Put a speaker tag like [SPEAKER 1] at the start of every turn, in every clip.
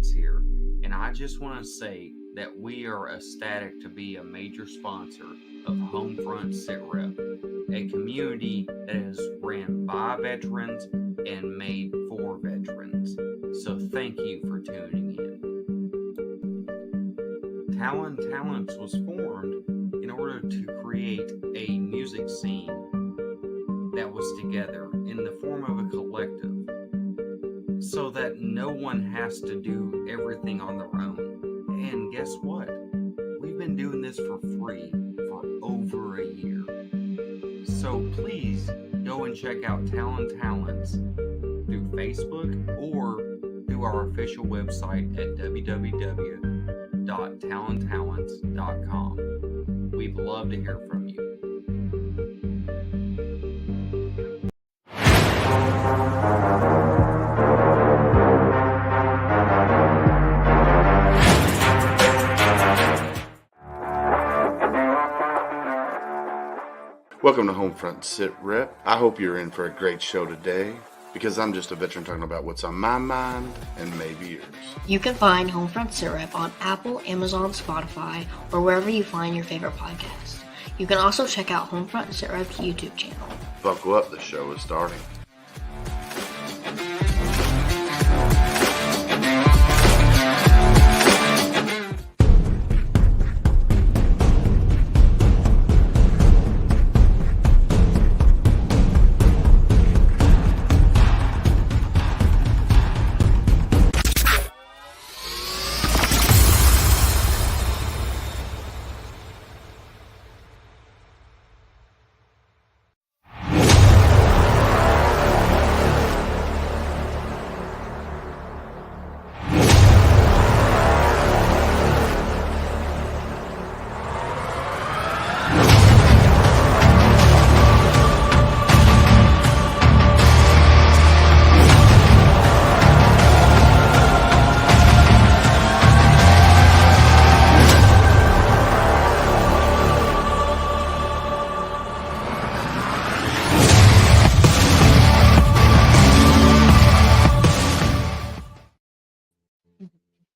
[SPEAKER 1] Talents here, and I just want to say that we are ecstatic to be a major sponsor of HomeFront Sitrep, a community that is ran by veterans and made for veterans. So thank you for tuning in. Talents was formed in order to create a music scene that was together in the form of a collective so that no one has to do everything on their own. And guess what? We've been doing this for free for over a year. So please go and check out Talents through Facebook or through our official website at www.talenttalents.com. We'd love to hear from you.
[SPEAKER 2] Welcome to HomeFront Sitrep. I hope you're in for a great show today because I'm just a veteran talking about what's on my mind and maybe yours.
[SPEAKER 3] You can find HomeFront Sitrep on Apple, Amazon, Spotify, or wherever you find your favorite podcast. You can also check out HomeFront Sitrep's YouTube channel.
[SPEAKER 2] Buckle up, the show is starting.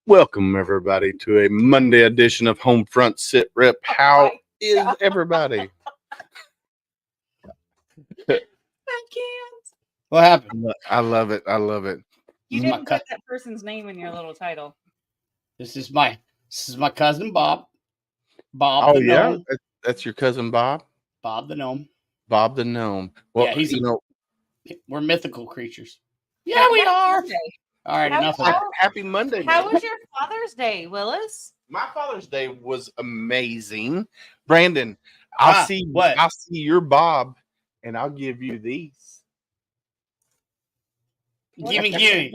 [SPEAKER 2] Welcome, everybody, to a Monday edition of HomeFront Sitrep. How is everybody?
[SPEAKER 4] I can't.
[SPEAKER 5] What happened?
[SPEAKER 2] I love it. I love it.
[SPEAKER 4] You
[SPEAKER 5] This is
[SPEAKER 4] didn't
[SPEAKER 5] my
[SPEAKER 4] put that person's name in your little title.
[SPEAKER 5] This is my cousin Bob. Bob
[SPEAKER 2] Oh,
[SPEAKER 5] the
[SPEAKER 2] yeah?
[SPEAKER 5] gnome.
[SPEAKER 2] That's your cousin Bob?
[SPEAKER 5] Bob the gnome.
[SPEAKER 2] Bob the gnome. Well,
[SPEAKER 5] Yeah, he's
[SPEAKER 2] you know,
[SPEAKER 5] We're mythical creatures. Yeah, we are. All right,
[SPEAKER 4] How-
[SPEAKER 5] enough of
[SPEAKER 4] how-
[SPEAKER 5] that.
[SPEAKER 2] happy Monday.
[SPEAKER 4] How
[SPEAKER 2] man.
[SPEAKER 4] was your Father's Day, Willis?
[SPEAKER 2] My Father's Day was amazing. Brandon, I'll see your Bob, and I'll give you these.
[SPEAKER 5] Gimme.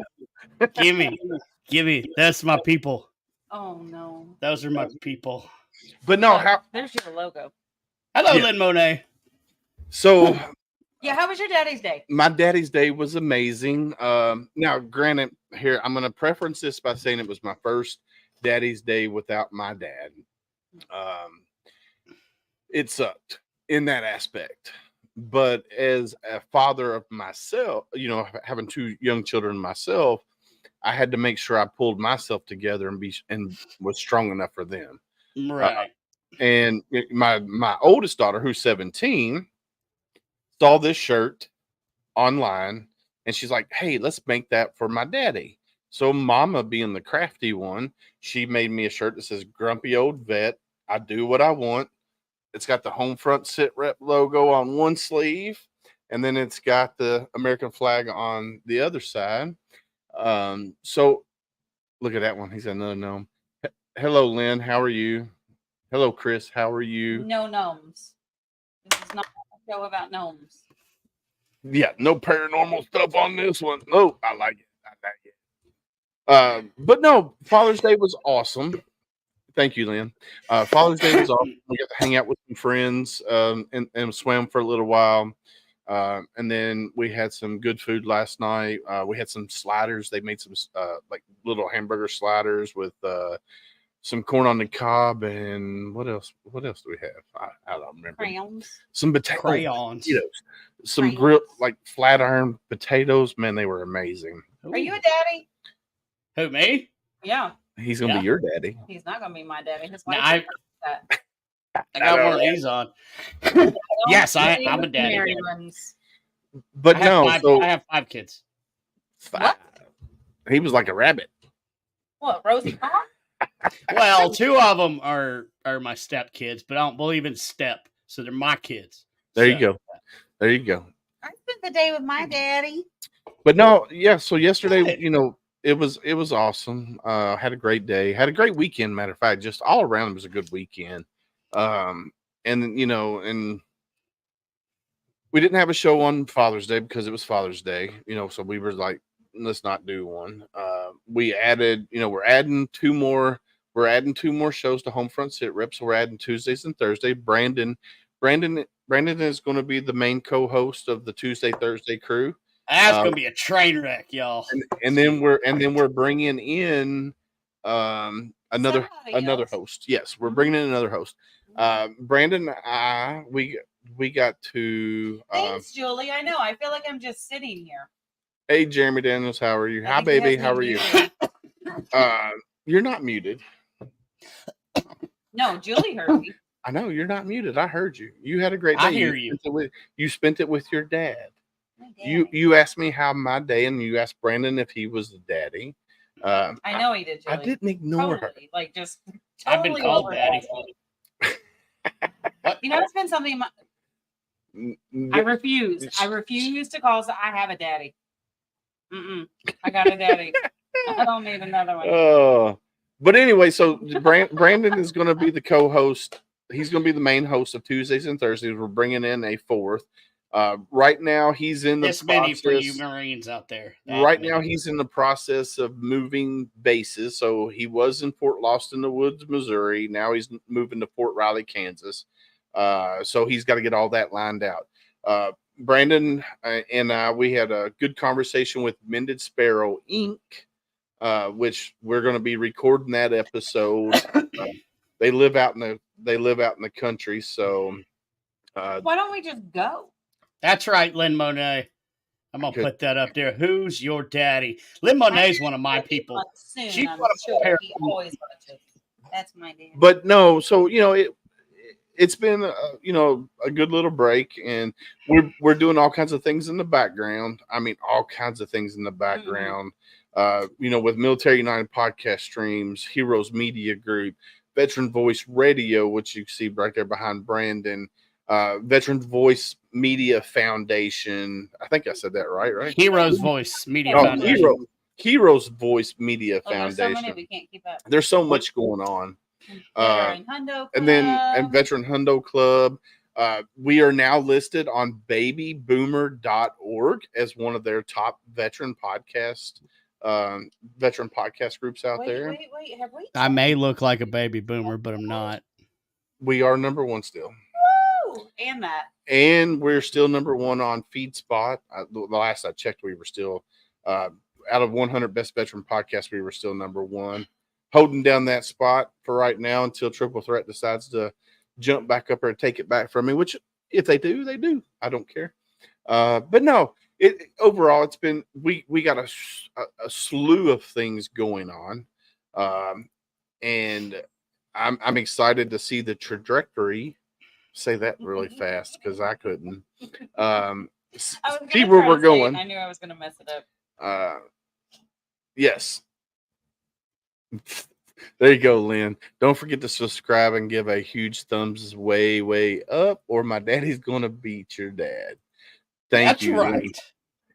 [SPEAKER 5] That's my people.
[SPEAKER 4] Oh no.
[SPEAKER 5] Those are my people.
[SPEAKER 2] But no, how
[SPEAKER 4] There's your logo.
[SPEAKER 5] Hello,
[SPEAKER 2] Yeah.
[SPEAKER 5] Lynn Monet.
[SPEAKER 2] so
[SPEAKER 4] Yeah, how was your Daddy's Day?
[SPEAKER 2] my daddy's day was amazing. Now, granted, here I'm going to preference this by saying it was my first daddy's day without my dad. It sucked in that aspect, but as a father of myself, you know, having two young children myself, I had to make sure I pulled myself together and was strong enough for them.
[SPEAKER 5] Right.
[SPEAKER 2] And my oldest daughter, who's 17, saw this shirt online and she's like, hey, let's make that for my daddy. So mama, being the crafty one, she made me a shirt that says grumpy old vet. I do what I want. It's got the HomeFront Sitrep logo on one sleeve, and then it's got the American flag on the other side. So look at that one. He's another gnome. Hello, Lynn. How are you? Hello, Chris. How are you?
[SPEAKER 4] No gnomes. This is not a show about gnomes.
[SPEAKER 2] Yeah, no paranormal stuff on this one. Oh, I like it. I like it. But no, Father's Day was awesome. Thank you, Lynn. Father's Day was awesome. We got to hang out with some friends and swim for a little while. And then we had some good food last night. We had some sliders. They made some like little hamburger sliders with some corn on the cob, and what else? What else do we have? I don't remember.
[SPEAKER 4] Crayons.
[SPEAKER 2] Some
[SPEAKER 5] Crayons.
[SPEAKER 2] potatoes, some grilled like flat iron potatoes. Man, they were amazing.
[SPEAKER 4] Are you a daddy?
[SPEAKER 5] Who, me?
[SPEAKER 4] Yeah,
[SPEAKER 2] He's gonna
[SPEAKER 5] Yeah.
[SPEAKER 2] be your daddy.
[SPEAKER 4] he's not gonna be my daddy. His
[SPEAKER 5] Now,
[SPEAKER 4] wife that.
[SPEAKER 5] I got one of these on. Yes, I'm a daddy.
[SPEAKER 4] Married ones.
[SPEAKER 2] But no, so
[SPEAKER 5] I have 5 kids.
[SPEAKER 4] What?
[SPEAKER 2] he was like a rabbit.
[SPEAKER 4] What, Rosie Pond?
[SPEAKER 5] Well, 2 of them are my step kids, but I don't believe in step, so they're my kids.
[SPEAKER 2] There you go. There you go.
[SPEAKER 4] I spent the day with my daddy.
[SPEAKER 2] But no, yeah. So yesterday, it was awesome. Had a great day. Had a great weekend. Matter of fact, just all around it was a good weekend. And and we didn't have a show on Father's Day because it was Father's Day. So we were like, let's not do one. We added, we're adding 2 more. We're adding 2 more shows to Homefront Sitrep. So we're adding Tuesdays and Thursdays. Brandon is going to be the main co-host of the Tuesday Thursday crew.
[SPEAKER 5] That's gonna be a train wreck, y'all.
[SPEAKER 2] And then we're bringing in another host. Yes, we're bringing in another host. Brandon and I, we got to.
[SPEAKER 4] Thanks, Julie. I know. I feel like I'm just sitting here.
[SPEAKER 2] Hey, Jeremy Daniels, how are you? Hi, baby. How are you? You're not muted.
[SPEAKER 4] No, Julie heard me.
[SPEAKER 2] I know you're not muted. I heard you. You had a great day.
[SPEAKER 5] I hear you.
[SPEAKER 2] You spent it with your dad. You asked me how my day, and you asked Brandon if he was the daddy.
[SPEAKER 4] I know he did, Julie.
[SPEAKER 2] I didn't ignore her.
[SPEAKER 4] Like, just
[SPEAKER 5] I've been called daddy.
[SPEAKER 4] It's been something. I refuse. I refuse to call. I have a daddy. I got a daddy. I don't need another one.
[SPEAKER 2] Oh, but anyway, so Brandon is going to be the co-host. He's going to be the main host of Tuesdays and Thursdays. We're bringing in a 4th. Right now, he's in the process.
[SPEAKER 5] Many for you Marines out there.
[SPEAKER 2] Right now, he's in the process of moving bases. So he was in Fort Lost in the Woods, Missouri. Now he's moving to Fort Riley, Kansas. So he's got to get all that lined out. Brandon and I, we had a good conversation with Mended Sparrow Inc., which we're going to be recording that episode. They live out in the country, so
[SPEAKER 4] why don't we just go?
[SPEAKER 5] That's right, Lynn Monet. I'm gonna put that up there. Who's your daddy? Lynn Monet's one of my people.
[SPEAKER 4] She's one of my parents. He always watches. That's my dad.
[SPEAKER 2] But no, so it's been a good little break, and we're doing all kinds of things in the background. I mean, all kinds of things in the background. With Military United podcast streams, Heroes Media Group, Veteran Voice Radio, which you see right there behind Brandon, Veteran Voice Media Foundation. I think I said that right?
[SPEAKER 5] Heroes Voice Media Foundation.
[SPEAKER 2] Heroes Voice Media Foundation.
[SPEAKER 4] There's so many we can't keep up.
[SPEAKER 2] There's so much going on.
[SPEAKER 4] Veteran Hundo Club.
[SPEAKER 2] And Veteran Hundo Club. We are now listed on babyboomer.org as one of their top veteran podcast groups out there.
[SPEAKER 4] Wait, have we?
[SPEAKER 5] I may look like a baby boomer, but I'm not.
[SPEAKER 2] We are number 1 still.
[SPEAKER 4] Woo!
[SPEAKER 2] And we're still number 1 on FeedSpot. The last I checked, we were still out of 100 best veteran podcasts. We were still number 1, holding down that spot for right now until Triple Threat decides to jump back up or take it back from me. Which, if they do, they do. I don't care. But no, overall, it's been we got a slew of things going on, and I'm excited to see the trajectory. Say that really fast because I couldn't. See where we're going.
[SPEAKER 4] I knew I was going to mess it
[SPEAKER 2] up. Yes. There you go, Lynn. Don't forget to subscribe and give a huge thumbs way up, or my daddy's going to beat your dad. Thank you.
[SPEAKER 5] That's right.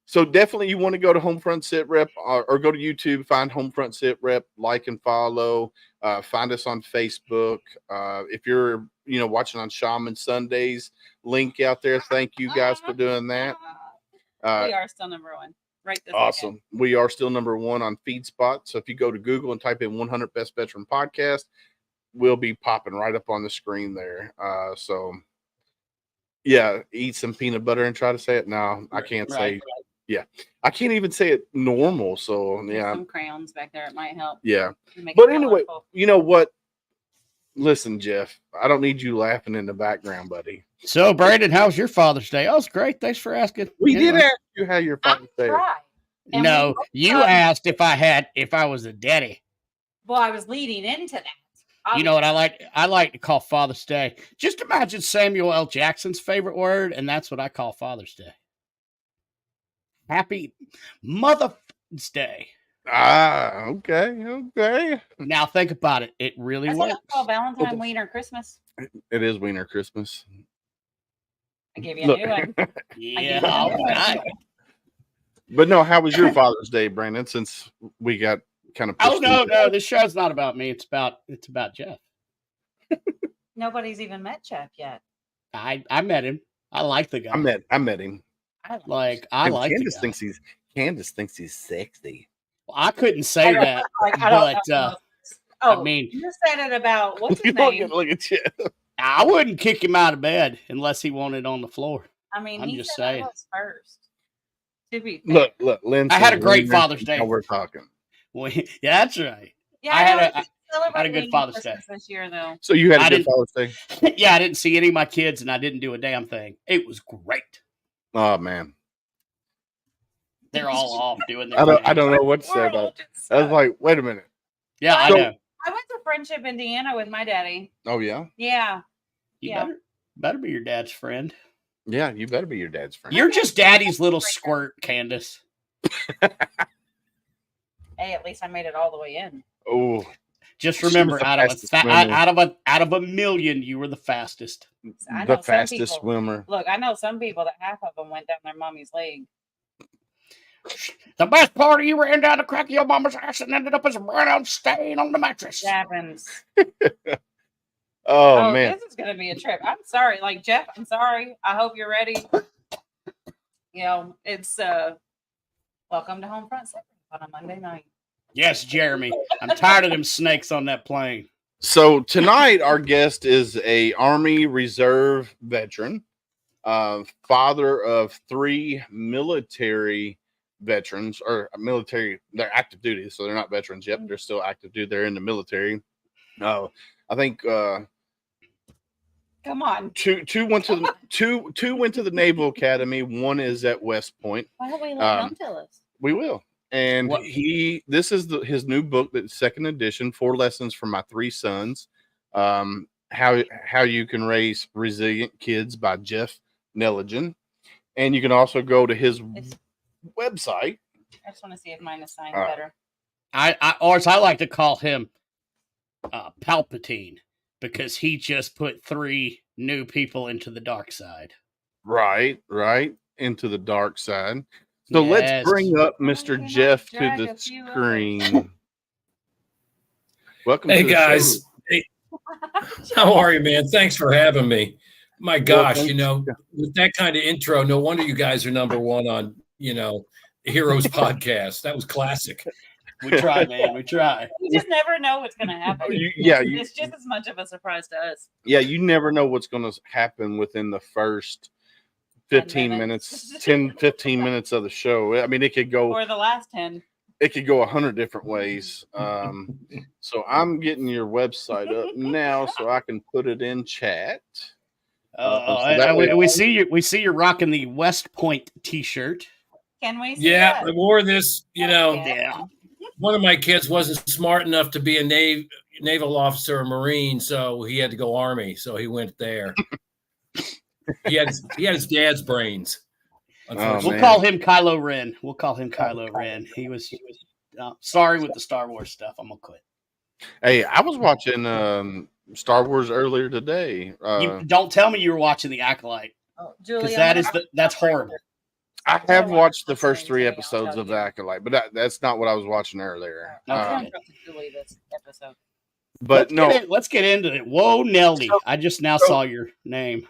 [SPEAKER 2] So definitely you want to go to Homefront Sitrep or go to YouTube, find Homefront Sitrep, like and follow. Find us on Facebook. If you're watching on Shaman Sundays, link out there. Thank you guys for doing that.
[SPEAKER 4] We are still number 1. Right this
[SPEAKER 2] awesome.
[SPEAKER 4] Second.
[SPEAKER 2] We are still number 1 on FeedSpot. So if you go to Google and type in 100 Best Veteran Podcast, we'll be popping right up on the screen there. So yeah, eat some peanut butter and try to say it. No, I can't say. Yeah, I can't even say it normal. So yeah,
[SPEAKER 4] some crayons back there. It might help.
[SPEAKER 2] Yeah, but anyway, you know what? Listen, Jeff, I don't need you laughing in the background, buddy.
[SPEAKER 5] So, Brandon, how was your Father's Day? Oh, it's great. Thanks for asking.
[SPEAKER 2] We did ask you how your Father's Day.
[SPEAKER 5] No, you asked if I was a daddy.
[SPEAKER 4] Well, I was leading into that.
[SPEAKER 5] You know what I like? I like to call Father's Day. Just imagine Samuel L. Jackson's favorite word, and that's what I call Father's Day. Happy Mother's Day.
[SPEAKER 2] Okay.
[SPEAKER 5] Now think about it. It really
[SPEAKER 4] That's what I
[SPEAKER 5] works.
[SPEAKER 4] call Valentine, Wiener, Christmas.
[SPEAKER 2] It is Wiener Christmas.
[SPEAKER 4] I gave you a new one.
[SPEAKER 5] Yeah, all right.
[SPEAKER 2] But no, how was your Father's Day, Brandon? Since we got kind of
[SPEAKER 5] Oh no, this show's not about me. It's about Jeff.
[SPEAKER 4] Nobody's even met Jeff yet.
[SPEAKER 5] I met him. I like the guy.
[SPEAKER 2] I met him.
[SPEAKER 5] I like the guy.
[SPEAKER 2] Candace thinks he's sexy.
[SPEAKER 5] Well, I couldn't say that, but I mean,
[SPEAKER 4] you said it about what's his
[SPEAKER 2] You
[SPEAKER 4] name?
[SPEAKER 2] don't look at you.
[SPEAKER 5] I wouldn't kick him out of bed unless he wanted on the floor.
[SPEAKER 4] I mean,
[SPEAKER 5] I'm
[SPEAKER 4] he
[SPEAKER 5] just
[SPEAKER 4] said
[SPEAKER 5] saying.
[SPEAKER 4] that was first. To be fair.
[SPEAKER 2] Look, Lynn.
[SPEAKER 5] I had a great Father's Day.
[SPEAKER 2] Now we're talking.
[SPEAKER 5] Well, yeah, that's right.
[SPEAKER 4] Yeah,
[SPEAKER 5] I had
[SPEAKER 4] know,
[SPEAKER 5] had a good Father's Day
[SPEAKER 4] this year, though.
[SPEAKER 2] So you had
[SPEAKER 5] I
[SPEAKER 2] a good Father's Day?
[SPEAKER 5] Yeah, I didn't see any of my kids, and I didn't do a damn thing. It was great.
[SPEAKER 2] Oh man,
[SPEAKER 5] they're all off doing their.
[SPEAKER 2] I don't know what to say about it. I was like, wait a minute.
[SPEAKER 5] Yeah, I
[SPEAKER 2] So-
[SPEAKER 5] know.
[SPEAKER 4] I went to Friendship, Indiana with my daddy.
[SPEAKER 2] Oh yeah,
[SPEAKER 4] Yeah.
[SPEAKER 5] You better be your dad's friend.
[SPEAKER 2] yeah. You better be your dad's friend.
[SPEAKER 5] You're just daddy's little squirt, Candace.
[SPEAKER 4] Hey, at least I made it all the way in.
[SPEAKER 2] Oh,
[SPEAKER 5] Just
[SPEAKER 2] She was
[SPEAKER 5] remember,
[SPEAKER 2] the
[SPEAKER 5] out of
[SPEAKER 2] fastest swimmer.
[SPEAKER 5] a million, you were the fastest.
[SPEAKER 4] I know
[SPEAKER 2] the
[SPEAKER 4] some
[SPEAKER 2] fastest
[SPEAKER 4] people-
[SPEAKER 2] swimmer.
[SPEAKER 4] Look, I know some people that half of them went down their mommy's leg.
[SPEAKER 5] The best part of you ran down the crack of your mama's ass and ended up as a brown stain on the mattress.
[SPEAKER 4] It happens.
[SPEAKER 2] Oh man,
[SPEAKER 4] This is gonna be a trip. I'm sorry, like Jeff. I'm sorry. I hope you're ready. You know, it's welcome to Homefront Sitrep on a Monday night.
[SPEAKER 5] Yes, Jeremy. I'm tired of them snakes on that plane.
[SPEAKER 2] So tonight our guest is a Army Reserve veteran, father of 3 military veterans, or military. They're active duty, so they're not veterans yet. They're still active duty. They're in the military. I think
[SPEAKER 4] Come on.
[SPEAKER 2] two went to the Naval Academy. One is at West Point.
[SPEAKER 4] Why don't we let him tell us?
[SPEAKER 2] We will. And
[SPEAKER 5] What-
[SPEAKER 2] this is his new book, that's second edition, 4 lessons for my 3 sons. How you can raise resilient kids by Jeff Nelligan. And you can also go to his website.
[SPEAKER 4] I just want to see if mine is signed
[SPEAKER 2] All right.
[SPEAKER 4] better.
[SPEAKER 5] Or as I like to call him, Palpatine, because he just put 3 new people into the dark side.
[SPEAKER 2] Right, into the dark side. So
[SPEAKER 5] Yes.
[SPEAKER 2] let's bring up Mr.
[SPEAKER 4] Can I
[SPEAKER 2] Jeff to
[SPEAKER 4] drag
[SPEAKER 2] the
[SPEAKER 4] a few of
[SPEAKER 2] screen. Welcome
[SPEAKER 6] Hey
[SPEAKER 2] to the
[SPEAKER 6] guys,
[SPEAKER 2] show.
[SPEAKER 6] hey, how are you, man? Thanks for having me. My gosh,
[SPEAKER 2] thanks.
[SPEAKER 6] you know, with that kind of intro, no wonder you guys are #1 on, Heroes podcast. That was classic.
[SPEAKER 5] We try, man. We try.
[SPEAKER 4] You just never know what's going to happen. It's just as much of a surprise to us.
[SPEAKER 2] You never know what's going to happen within the first 15 minutes, 10, 15 minutes of the show. I mean, it could go
[SPEAKER 4] Or the last 10.
[SPEAKER 2] it could go 100 different ways. So I'm getting your website up now so I can put it in chat.
[SPEAKER 5] We see you're rocking the West Point T-shirt.
[SPEAKER 4] Can we see
[SPEAKER 6] Yeah, I
[SPEAKER 4] that?
[SPEAKER 6] wore this,
[SPEAKER 5] Yeah.
[SPEAKER 6] one of my kids wasn't smart enough to be a naval officer or Marine, so he had to go Army. So he went there. he had his dad's brains. Unfortunately.
[SPEAKER 5] We'll call him Kylo Ren. He was sorry with the Star Wars stuff. I'm gonna quit.
[SPEAKER 2] Hey, I was watching Star Wars earlier today.
[SPEAKER 5] You don't tell me you were watching The Acolyte,
[SPEAKER 4] Oh,
[SPEAKER 5] because
[SPEAKER 4] Julia,
[SPEAKER 5] that's horrible.
[SPEAKER 2] I have watched the first 3 episodes of The Acolyte, but that's not what I was watching earlier.
[SPEAKER 5] Okay.
[SPEAKER 4] Julie this episode.
[SPEAKER 2] But no,
[SPEAKER 5] Let's get into it. Whoa, Nelly! I just now saw your name.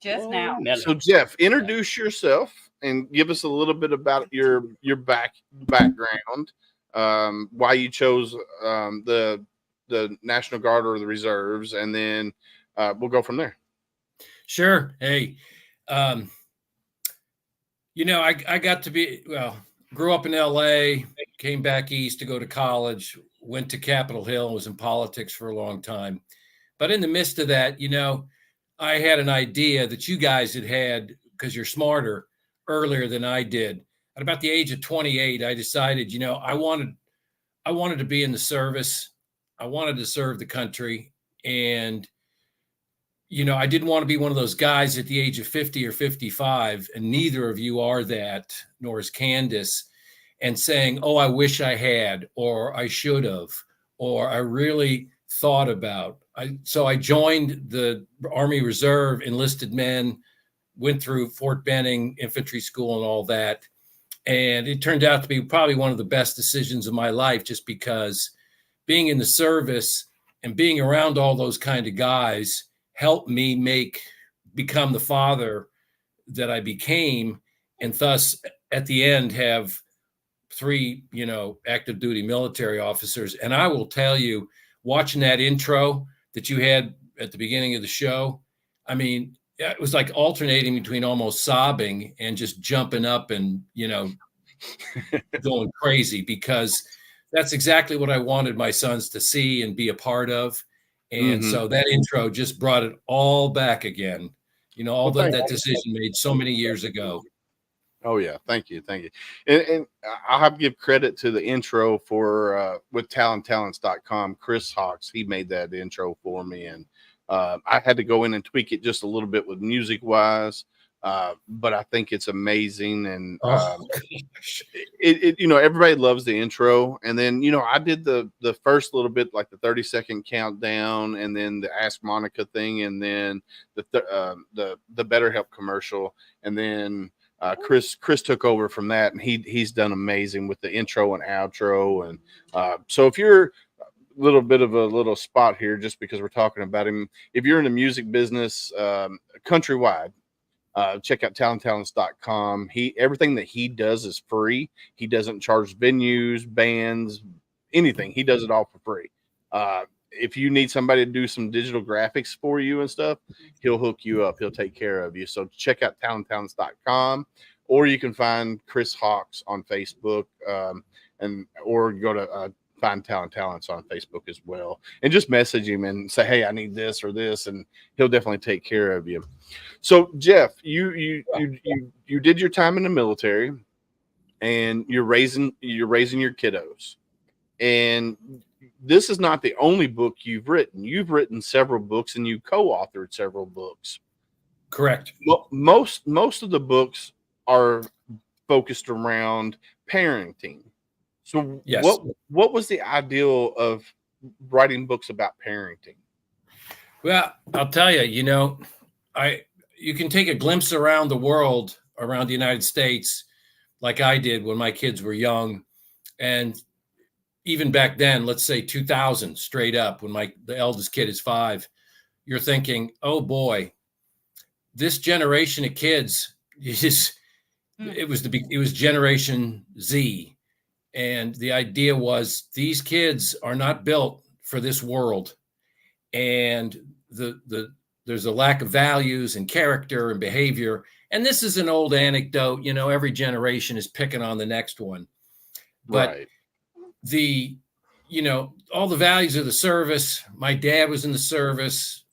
[SPEAKER 4] Just
[SPEAKER 5] Whoa,
[SPEAKER 4] now.
[SPEAKER 5] Nelly.
[SPEAKER 2] so Jeff, introduce yourself and give us a little bit about your background, why you chose the National Guard or the Reserves, and then we'll go from there.
[SPEAKER 6] Sure. Hey, I got to grew up in LA, came back east to go to college, went to Capitol Hill, and was in politics for a long time. But in the midst of that, I had an idea that you guys had, because you're smarter, earlier than I did. At about the age of 28, I decided, I wanted to be in the service. I wanted to serve the country. And, I didn't want to be one of those guys at the age of 50 or 55, and neither of you are that, nor is Candace, and saying, oh, I wish I had, or I should have, or I really thought about. So I joined the Army Reserve, enlisted men, went through Fort Benning infantry school and all that. And it turned out to be probably one of the best decisions of my life, just because being in the service and being around all those kind of guys helped me become the father that I became, and thus at the end have 3, active duty military officers. And I will tell you, watching that intro that you had at the beginning of the show, I mean, it was like alternating between almost sobbing and just jumping up and, going crazy, because that's exactly what I wanted my sons to see and be a part of. And so that intro just brought it all back again, that decision made so many years ago.
[SPEAKER 2] Oh yeah, thank you. And I'll have to give credit to the intro for with talenttalents.com. Chris Hawks, he made that intro for me, and I had to go in and tweak it just a little bit with music wise, but I think it's amazing. And everybody loves the intro, and then I did the first little bit, like the 30-second countdown, and then the Ask Monica thing, and then the BetterHelp commercial, and then Chris took over from that, and he's done amazing with the intro and outro. And so if you're a little bit of a little spot here, just because we're talking about him, if you're in the music business countrywide, check out talenttalents.com. Everything that he does is free. He doesn't charge venues, bands, anything. He does it all for free. If you need somebody to do some digital graphics for you and stuff, he'll hook you up. He'll take care of you. So check out talenttalents.com, or you can find Chris Hawks on Facebook, or go to find Talent Talents on Facebook as well, and just message him and say, hey, I need this or this, and he'll definitely take care of you. So Jeff, you did your time in the military, and you're raising your kiddos, and this is not the only book you've written. You've written several books, and you co-authored several books.
[SPEAKER 6] Correct.
[SPEAKER 2] Most of the books are focused around parenting. So
[SPEAKER 6] yes.
[SPEAKER 2] What was the ideal of writing books about parenting?
[SPEAKER 6] Well, I'll tell you, you can take a glimpse around the world, around the United States, like I did when my kids were young. And even back then, let's say 2000, straight up, when the eldest kid is 5, you're thinking, oh boy, this generation of kids it was Generation Z. And the idea was, these kids are not built for this world. And there's a lack of values and character and behavior. And this is an old anecdote, every generation is picking on the next one. But
[SPEAKER 2] right.
[SPEAKER 6] All the values of the service. My dad was in the service,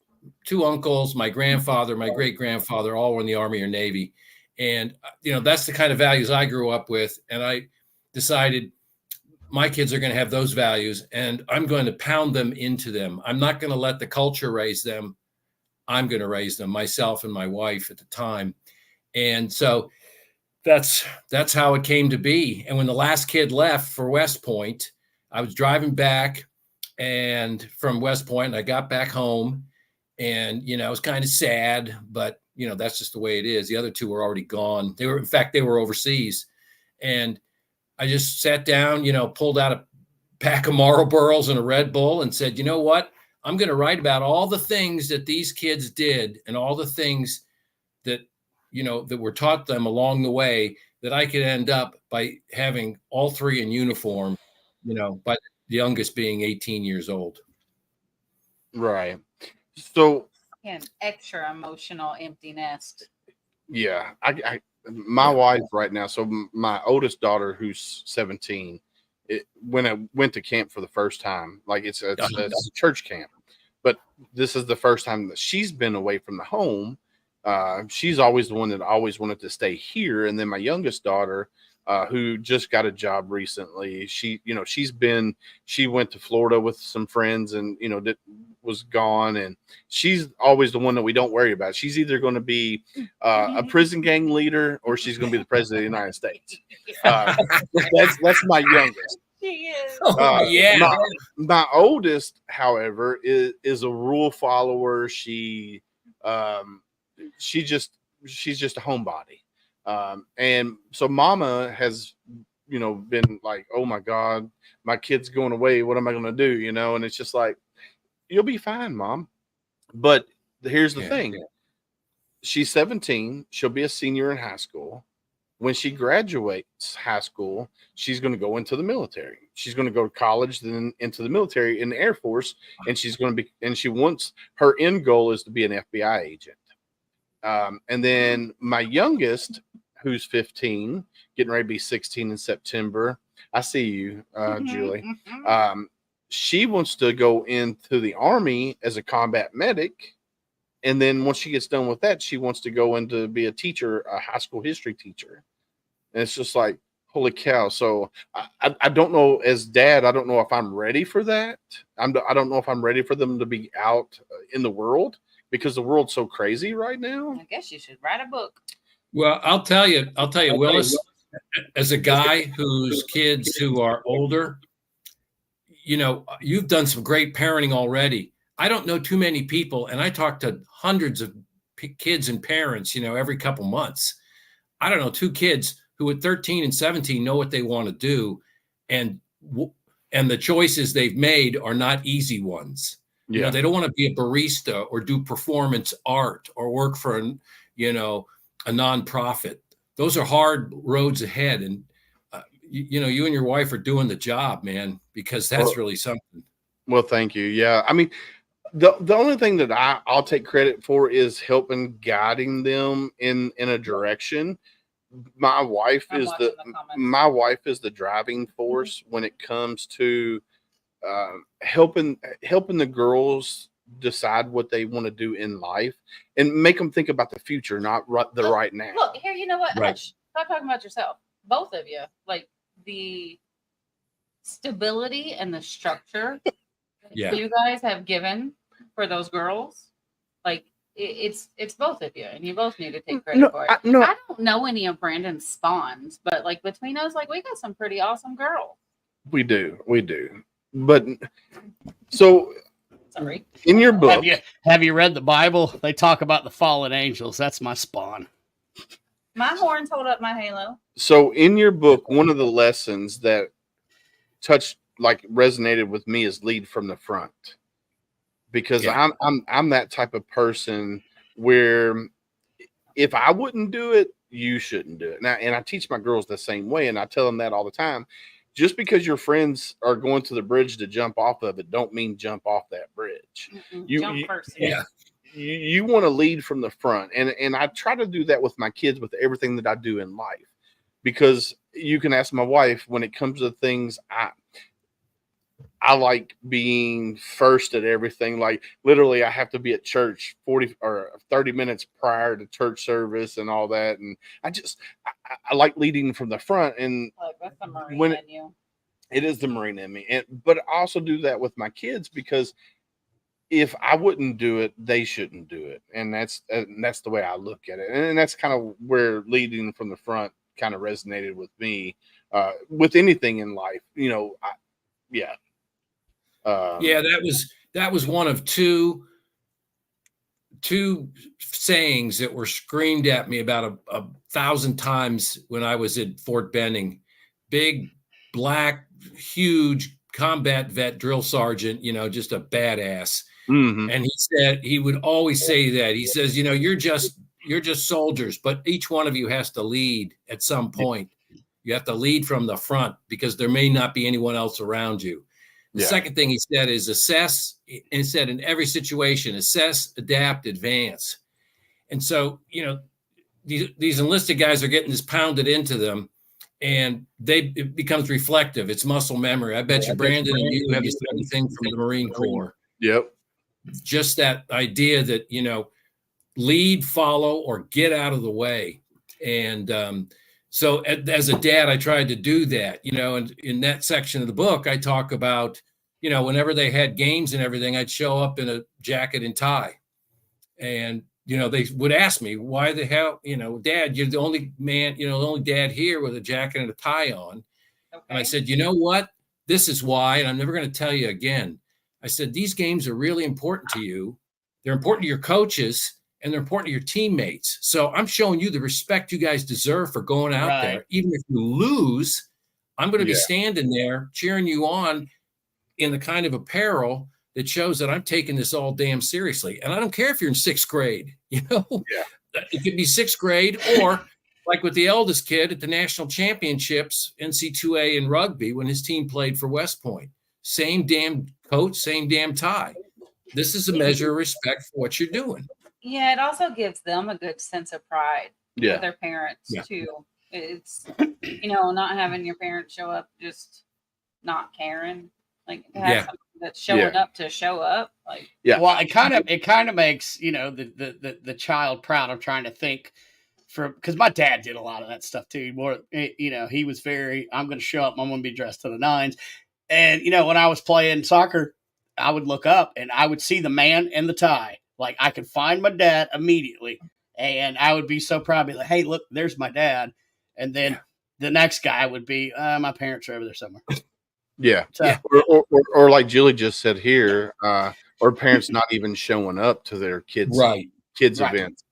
[SPEAKER 6] 2 uncles, my grandfather, my great grandfather, all were in the Army or Navy. And, that's the kind of values I grew up with. And I decided my kids are going to have those values, and I'm going to pound them into them. I'm not going to let the culture raise them. I'm going to raise them, myself and my wife at the time. And so that's how it came to be. And when the last kid left for West Point, I was driving back from West Point, and I got back home, and, I was kind of sad, but, that's just the way it is. The other 2 were already gone. They were overseas. And I just sat down, pulled out a pack of Marlboros and a Red Bull and said, you know what? I'm going to write about all the things that these kids did, and all the things that, that were taught them along the way, that I could end up by having all 3 in uniform, by the youngest being 18 years old.
[SPEAKER 2] Right. So
[SPEAKER 4] An extra emotional empty nest.
[SPEAKER 2] Yeah, my wife right now. So my oldest daughter, who's 17, when I went to camp for the first time, like it's a church camp, but this is the first time that she's been away from the home. She's always the one that always wanted to stay here, and then my youngest daughter, who just got a job recently. She went to Florida with some friends and, was gone. And she's always the one that we don't worry about. She's either going to be a prison gang leader or she's going to be the president of the United States. That's my youngest.
[SPEAKER 4] She is.
[SPEAKER 6] Yeah.
[SPEAKER 2] My oldest, however, is a rule follower. She's just a homebody. And so mama has, been like, oh my God, my kid's going away. What am I going to do? And it's just like, you'll be fine, Mom. But here's the thing. She's 17. She'll be a senior in high school. When she graduates high school, she's going to go into the military. She's going to go to college, then into the military in the Air Force. And her end goal is to be an FBI agent. And then my youngest, who's 15, getting ready to be 16 in September. I see you, Julie. She wants to go into the Army as a combat medic. And then once she gets done with that, she wants to go into be a teacher, a high school history teacher. And it's just like, holy cow. So I don't know, as dad, I don't know if I'm ready for that. I don't know if I'm ready for them to be out in the world, because the world's so crazy right now.
[SPEAKER 4] I guess you should write a book.
[SPEAKER 6] Well, I'll tell you, Willis, as a guy whose kids who are older, you've done some great parenting already. I don't know too many people, and I talk to hundreds of kids and parents, every couple months. I don't know, 2 kids who at 13 and 17 know what they want to do, and the choices they've made are not easy ones.
[SPEAKER 2] Yeah.
[SPEAKER 6] They don't want to be a barista or do performance art or work for a nonprofit. Those are hard roads ahead. And, you and your wife are doing the job, man, because that's really something.
[SPEAKER 2] Well, thank you. Yeah. I mean, the only thing that I'll take credit for is helping guiding them in a direction. My wife is the driving force when it comes to helping the girls decide what they want to do in life and make them think about the future, not right now.
[SPEAKER 4] Look here, you know what?
[SPEAKER 6] Right.
[SPEAKER 4] Hush. Stop talking about yourself. Both of you, like the stability and the structure you guys have given for those girls, like it's both of you, and you both need to take credit for it. I don't know any of Brandon's spawns, but like between us, like we got some pretty awesome girls.
[SPEAKER 2] We do. But so
[SPEAKER 4] sorry.
[SPEAKER 2] In your book,
[SPEAKER 5] have you read the Bible? They talk about the fallen angels. That's my spawn.
[SPEAKER 4] My horns hold up my halo.
[SPEAKER 2] So in your book, one of the lessons that resonated with me is lead from the front, because I'm that type of person where if I wouldn't do it, you shouldn't do it. Now, and I teach my girls the same way, and I tell them that all the time. Just because your friends are going to the bridge to jump off of it, don't mean jump off that bridge.
[SPEAKER 4] Jump first.
[SPEAKER 2] You want to lead from the front. And I try to do that with my kids, with everything that I do in life, because you can ask my wife, when it comes to things, I like being first at everything. Like literally I have to be at church 40 or 30 minutes prior to church service and all that. And I like leading from the front. And
[SPEAKER 4] that's the Marine in you.
[SPEAKER 2] It is the Marine in me. But I also do that with my kids, because if I wouldn't do it, they shouldn't do it. And that's the way I look at it. And that's kind of where leading from the front kind of resonated with me, with anything in life,
[SPEAKER 6] that was one of two sayings that were screamed at me about a 1,000 times when I was at Fort Benning. Big, black, huge combat vet drill sergeant, just a badass.
[SPEAKER 2] Mm-hmm.
[SPEAKER 6] And he would always say that. He says, you're just soldiers, but each one of you has to lead at some point. You have to lead from the front, because there may not be anyone else around you. The second thing he said is assess, and he said in every situation, assess, adapt, advance. And so, these enlisted guys are getting this pounded into them, and it becomes reflective. It's muscle memory. I bet you Brandon and you have the same thing from the Marine Corps.
[SPEAKER 2] Yep.
[SPEAKER 6] Just that idea that, lead, follow, or get out of the way. And So as a dad, I tried to do that, and in that section of the book, I talk about, whenever they had games and everything, I'd show up in a jacket and tie. And, they would ask me, why the hell, Dad, you're the only man, the only dad here with a jacket and a tie on.
[SPEAKER 4] Okay.
[SPEAKER 6] And I said, you know what? This is why, and I'm never going to tell you again. I said, these games are really important to you. They're important to your coaches, and they're important to your teammates. So I'm showing you the respect you guys deserve for going out there. Even if you lose, I'm going to be standing there cheering you on in the kind of apparel that shows that I'm taking this all damn seriously. And I don't care if you're in sixth grade, It could be sixth grade, or like with the eldest kid at the national championships, NC2A in rugby, when his team played for West Point. Same damn coat, same damn tie. This is a measure of respect for what you're doing.
[SPEAKER 4] Yeah, it also gives them a good sense of pride with their parents too. It's not having your parents show up just not caring, like to have something that's showing up to show up. Like
[SPEAKER 5] well, it kind of makes the child proud. I'm trying to think because my dad did a lot of that stuff too. More, he was very, I'm going to show up. I'm going to be dressed to the nines. And when I was playing soccer, I would look up and I would see the man in the tie. Like I could find my dad immediately, and I would be so proud. Be like, "Hey, look, there's my dad." And then the next guy would be, "My parents are over there somewhere."
[SPEAKER 2] Yeah,
[SPEAKER 5] so,
[SPEAKER 2] or like Julie just said here, or parents not even showing up to their kids' events,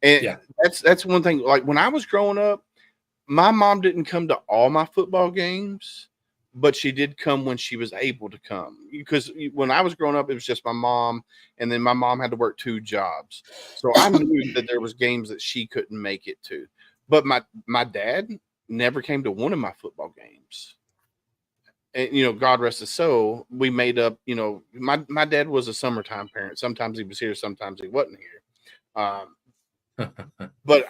[SPEAKER 2] and that's one thing. Like when I was growing up, my mom didn't come to all my football games, but she did come when she was able to come. Because when I was growing up, it was just my mom, and then my mom had to work 2 jobs. So I knew that there was games that she couldn't make it to. But my dad never came to one of my football games. And, God rest his soul, we made up, my dad was a summertime parent. Sometimes he was here, sometimes he wasn't here. But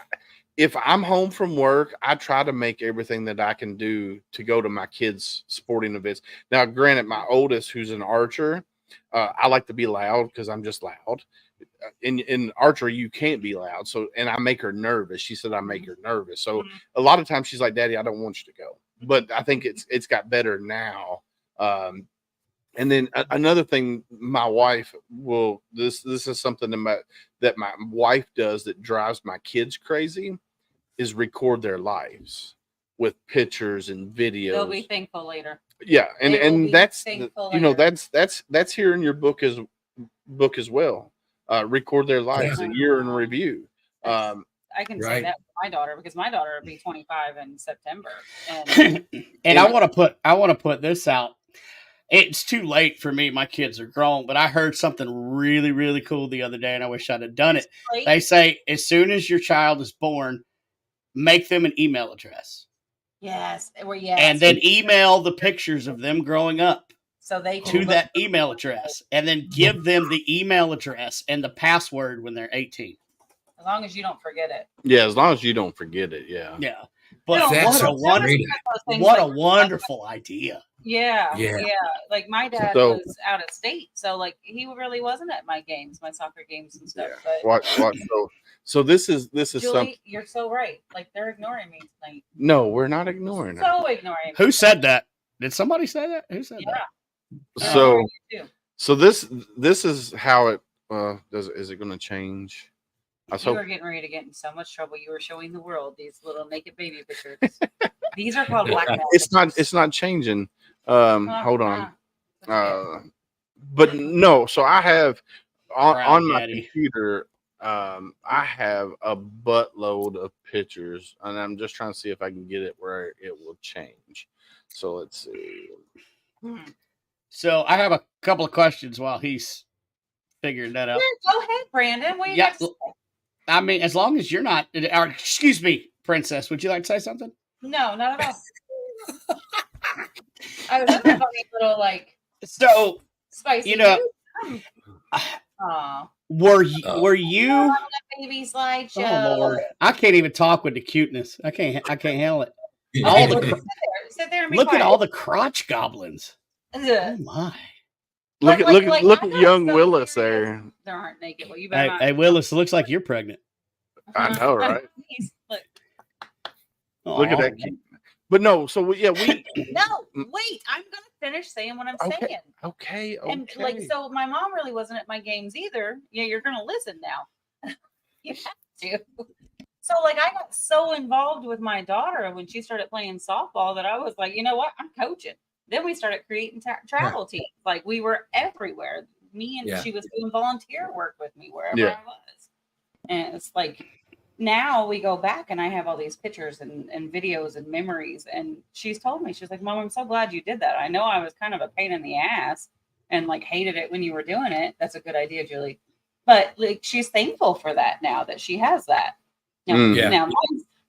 [SPEAKER 2] if I'm home from work, I try to make everything that I can do to go to my kids' sporting events. Now, granted, my oldest, who's an archer, I like to be loud because I'm just loud. In archery, you can't be loud. So, and I make her nervous. She said I make her nervous. So a lot of times she's like, "Daddy, I don't want you to go." But I think it's got better now. And then another thing, my wife will. This is something that my wife does that drives my kids crazy. Is record their lives with pictures and videos.
[SPEAKER 4] They'll be thankful later.
[SPEAKER 2] Yeah, and that's that's here in your book as well. Record their lives, a year in review.
[SPEAKER 4] I can say that for my daughter because my daughter will be 25 in September. And
[SPEAKER 5] I want to put this out. It's too late for me. My kids are grown, but I heard something really, really cool the other day, and I wish I'd have done it. They say as soon as your child is born, make them an email address.
[SPEAKER 4] Yes.
[SPEAKER 5] And then email the pictures of them growing up to that email address, and then give them the email address and the password when they're 18.
[SPEAKER 4] As long as you don't forget it.
[SPEAKER 2] Yeah, as long as you don't forget it. Yeah.
[SPEAKER 5] Yeah. But what a wonderful idea.
[SPEAKER 4] Yeah. Like my dad was out of state, so like he really wasn't at my games, my soccer games and stuff. But
[SPEAKER 2] so this is
[SPEAKER 4] Julie,
[SPEAKER 2] something.
[SPEAKER 4] You're so right. Like they're ignoring me tonight.
[SPEAKER 2] No, we're not ignoring it.
[SPEAKER 4] So ignoring.
[SPEAKER 5] Who said that? Did somebody say that? Who said
[SPEAKER 2] that? So this is how it is it going to change?
[SPEAKER 4] You were getting ready to get in so much trouble. You were showing the world these little naked baby pictures. These are called blackmail.
[SPEAKER 2] It's not changing. Hold on. But no. So I have on my computer. I have a buttload of pictures, and I'm just trying to see if I can get it where it will change. So let's see.
[SPEAKER 5] So I have a couple of questions while he's figuring that out.
[SPEAKER 4] Yeah, go ahead, Brandon. What do you got to say?
[SPEAKER 5] I mean, as long as you're not, excuse me, Princess, would you like to say something?
[SPEAKER 4] No, not at all. I was a funny little spicy.
[SPEAKER 5] Were you
[SPEAKER 4] baby slideshow?
[SPEAKER 5] Oh Lord, I can't even talk with the cuteness. I can't handle it.
[SPEAKER 4] Sit there and be
[SPEAKER 5] look
[SPEAKER 4] quiet.
[SPEAKER 5] At all the crotch goblins.
[SPEAKER 4] Oh
[SPEAKER 5] my.
[SPEAKER 2] Look at young Willis there.
[SPEAKER 4] There aren't naked. Well, you better
[SPEAKER 5] hey, Willis, it looks like you're pregnant.
[SPEAKER 2] I know, right? Look at
[SPEAKER 5] Aw.
[SPEAKER 2] that kid. But no, so we
[SPEAKER 4] No, wait, I'm gonna finish saying what I'm saying.
[SPEAKER 2] okay.
[SPEAKER 4] And like, so my mom really wasn't at my games either. Yeah, you're gonna listen now. You have to. So like, I got so involved with my daughter when she started playing softball that I was like, you know what, I'm coaching. Then we started creating travel teams. Like we were everywhere. Me and she was doing volunteer work with me wherever I was. And it's like now we go back and I have all these pictures and videos and memories. And she's told me, she's like, Mom, I'm so glad you did that. I know I was kind of a pain in the ass and like hated it when you were doing it. That's a good idea, Julie. But like she's thankful for that now that she has that. Now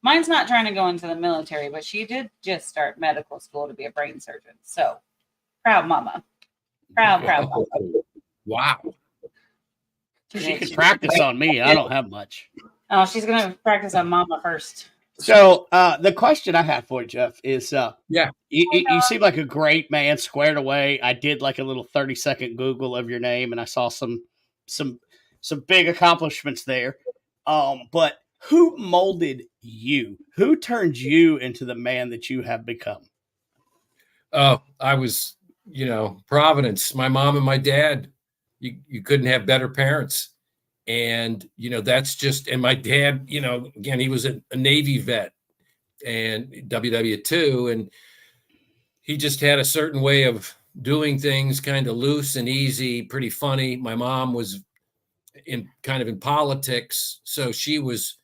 [SPEAKER 4] mine's not trying to go into the military, but she did just start medical school to be a brain surgeon. So proud mama. Proud mama.
[SPEAKER 6] Wow.
[SPEAKER 5] She can practice on me. I don't have much.
[SPEAKER 4] Oh, she's gonna practice on mama first.
[SPEAKER 5] So the question I have for you, Jeff, is you seem like a great man, squared away. I did like a little 30-second Google of your name, and I saw some big accomplishments there. But who molded you? Who turned you into the man that you have become?
[SPEAKER 6] I was, Providence. My mom and my dad. You couldn't have better parents. And, that's just, and my dad, again, he was a Navy vet and WW2, and he just had a certain way of doing things, kind of loose and easy, pretty funny. My mom was in politics. So she was,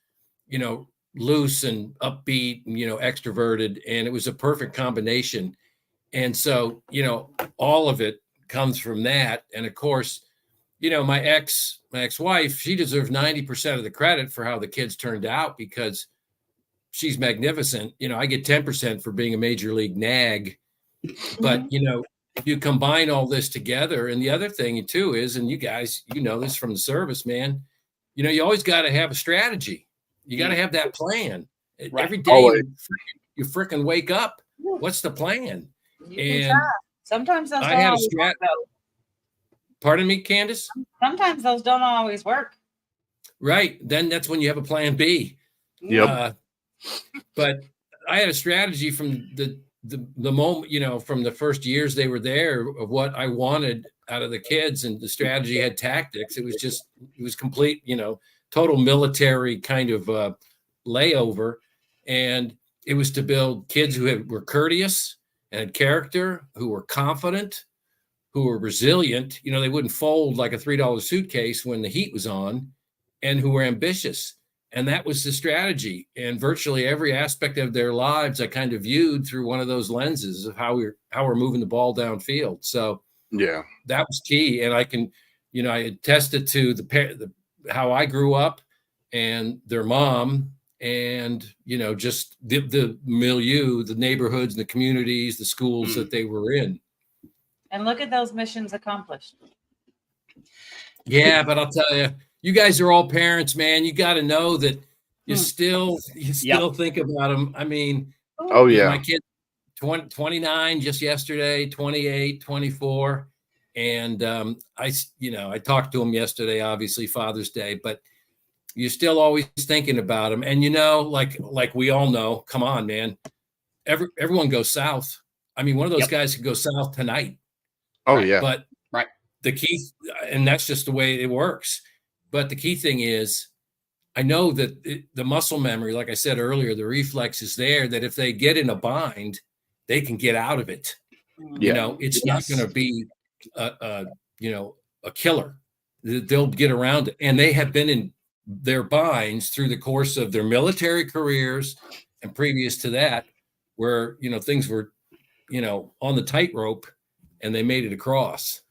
[SPEAKER 6] loose and upbeat and, extroverted, and it was a perfect combination. And so, all of it comes from that. And of course, my ex-wife, she deserves 90% of the credit for how the kids turned out because she's magnificent. I get 10% for being a major league nag. But, if you combine all this together, and the other thing too is, and you guys, this from the service, man, you always got to have a strategy. You got to have that plan. Right. Every day you freaking wake up. What's the plan? And
[SPEAKER 4] sometimes those
[SPEAKER 6] I had a strategy. Pardon me, Candace?
[SPEAKER 4] Sometimes those don't always work.
[SPEAKER 6] Right. Then that's when you have a plan B.
[SPEAKER 2] Yep.
[SPEAKER 6] But I had a strategy from the moment, from the first years they were there of what I wanted out of the kids, and the strategy had tactics. It was complete, total military kind of layover. And it was to build kids who were courteous and had character, who were confident, who were resilient. They wouldn't fold like a $3 suitcase when the heat was on, and who were ambitious. And that was the strategy. And virtually every aspect of their lives, I kind of viewed through one of those lenses of how we're moving the ball downfield. So that was key. And I can, I attested to the how I grew up and their mom, and, just the milieu, the neighborhoods, the communities, the schools that they were in.
[SPEAKER 4] And look at those missions accomplished.
[SPEAKER 6] Yeah, but I'll tell you, you guys are all parents, man. You got to know that you still think about them. I mean, my kid, 29 just yesterday, 28, 24. And I talked to him yesterday, obviously Father's Day, but you're still always thinking about them. And, like we all know, come on, man, everyone goes south. I mean, one of those guys could go south tonight.
[SPEAKER 2] Oh, yeah.
[SPEAKER 6] But the key, and that's just the way it works. But the key thing is, I know that the muscle memory, like I said earlier, the reflex is there, that if they get in a bind, they can get out of it.
[SPEAKER 2] Yeah.
[SPEAKER 6] It's not going to be a killer. They'll get around it. And they have been in their binds through the course of their military careers and previous to that, where, things were, on the tightrope, and they made it across.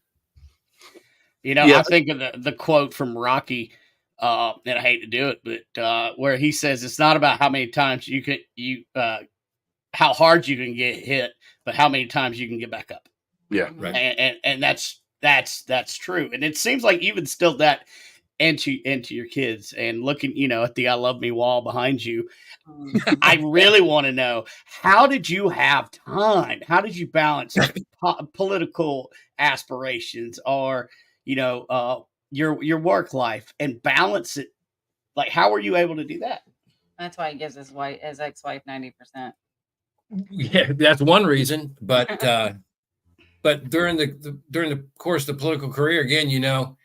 [SPEAKER 5] I think of the quote from Rocky, and I hate to do it, but where he says it's not about how many times how hard you can get hit, but how many times you can get back up.
[SPEAKER 2] Yeah,
[SPEAKER 6] right.
[SPEAKER 5] And that's true. And it seems like you've instilled that into your kids. And looking, at the "I love me" wall behind you, I really want to know, how did you have time? How did you balance political aspirations or your work life and balance it? Like, how were you able to do that?
[SPEAKER 4] That's why he gives his ex-wife 90%.
[SPEAKER 6] Yeah, that's one reason. But during the course of the political career, again,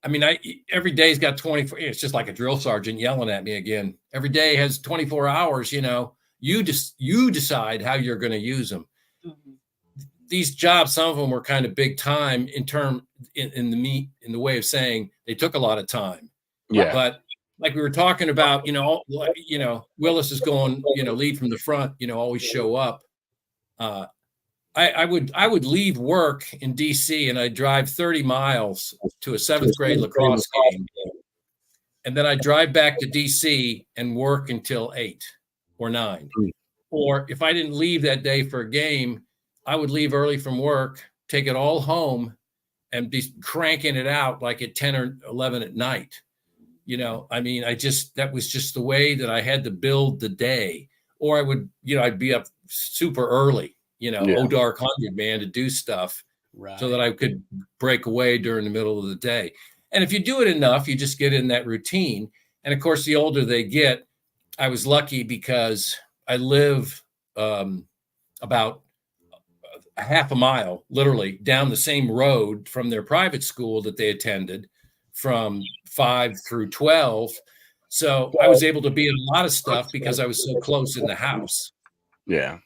[SPEAKER 6] I mean, every day's got 24. It's just like a drill sergeant yelling at me again. Every day has 24 hours. You decide how you're going to use them.
[SPEAKER 4] Mm-hmm.
[SPEAKER 6] These jobs, some of them were kind of big time in the way of saying they took a lot of time.
[SPEAKER 2] Yeah.
[SPEAKER 6] But like we were talking about, Willis is going, lead from the front, always show up. I would leave work in DC and I'd drive 30 miles to a 7th grade lacrosse game. And then I'd drive back to DC and work until 8 or 9. Or if I didn't leave that day for a game, I would leave early from work, take it all home, and be cranking it out like at 10 or 11 at night. I mean, that was just the way that I had to build the day. Or I would, I'd be up super early, dark 100, man, to do stuff so that I could break away during the middle of the day. And if you do it enough, you just get in that routine. And of course, the older they get, I was lucky because I live about a half a mile, literally, down the same road from their private school that they attended from 5 through 12. So I was able to be in a lot of stuff because I was so close in the house.
[SPEAKER 2] Yeah.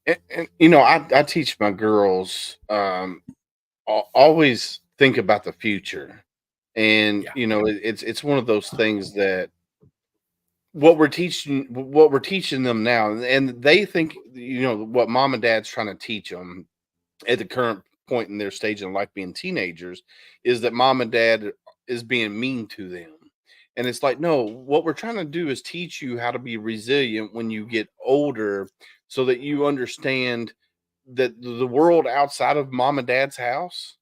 [SPEAKER 2] And I teach my girls always think about the future. And, it's one of those things that what we're teaching them now, and they think, what mom and dad's trying to teach them at the current point in their stage in life, being teenagers, is that mom and dad is being mean to them. And it's like, no, what we're trying to do is teach you how to be resilient when you get older, so that you understand that the world outside of mom and dad's house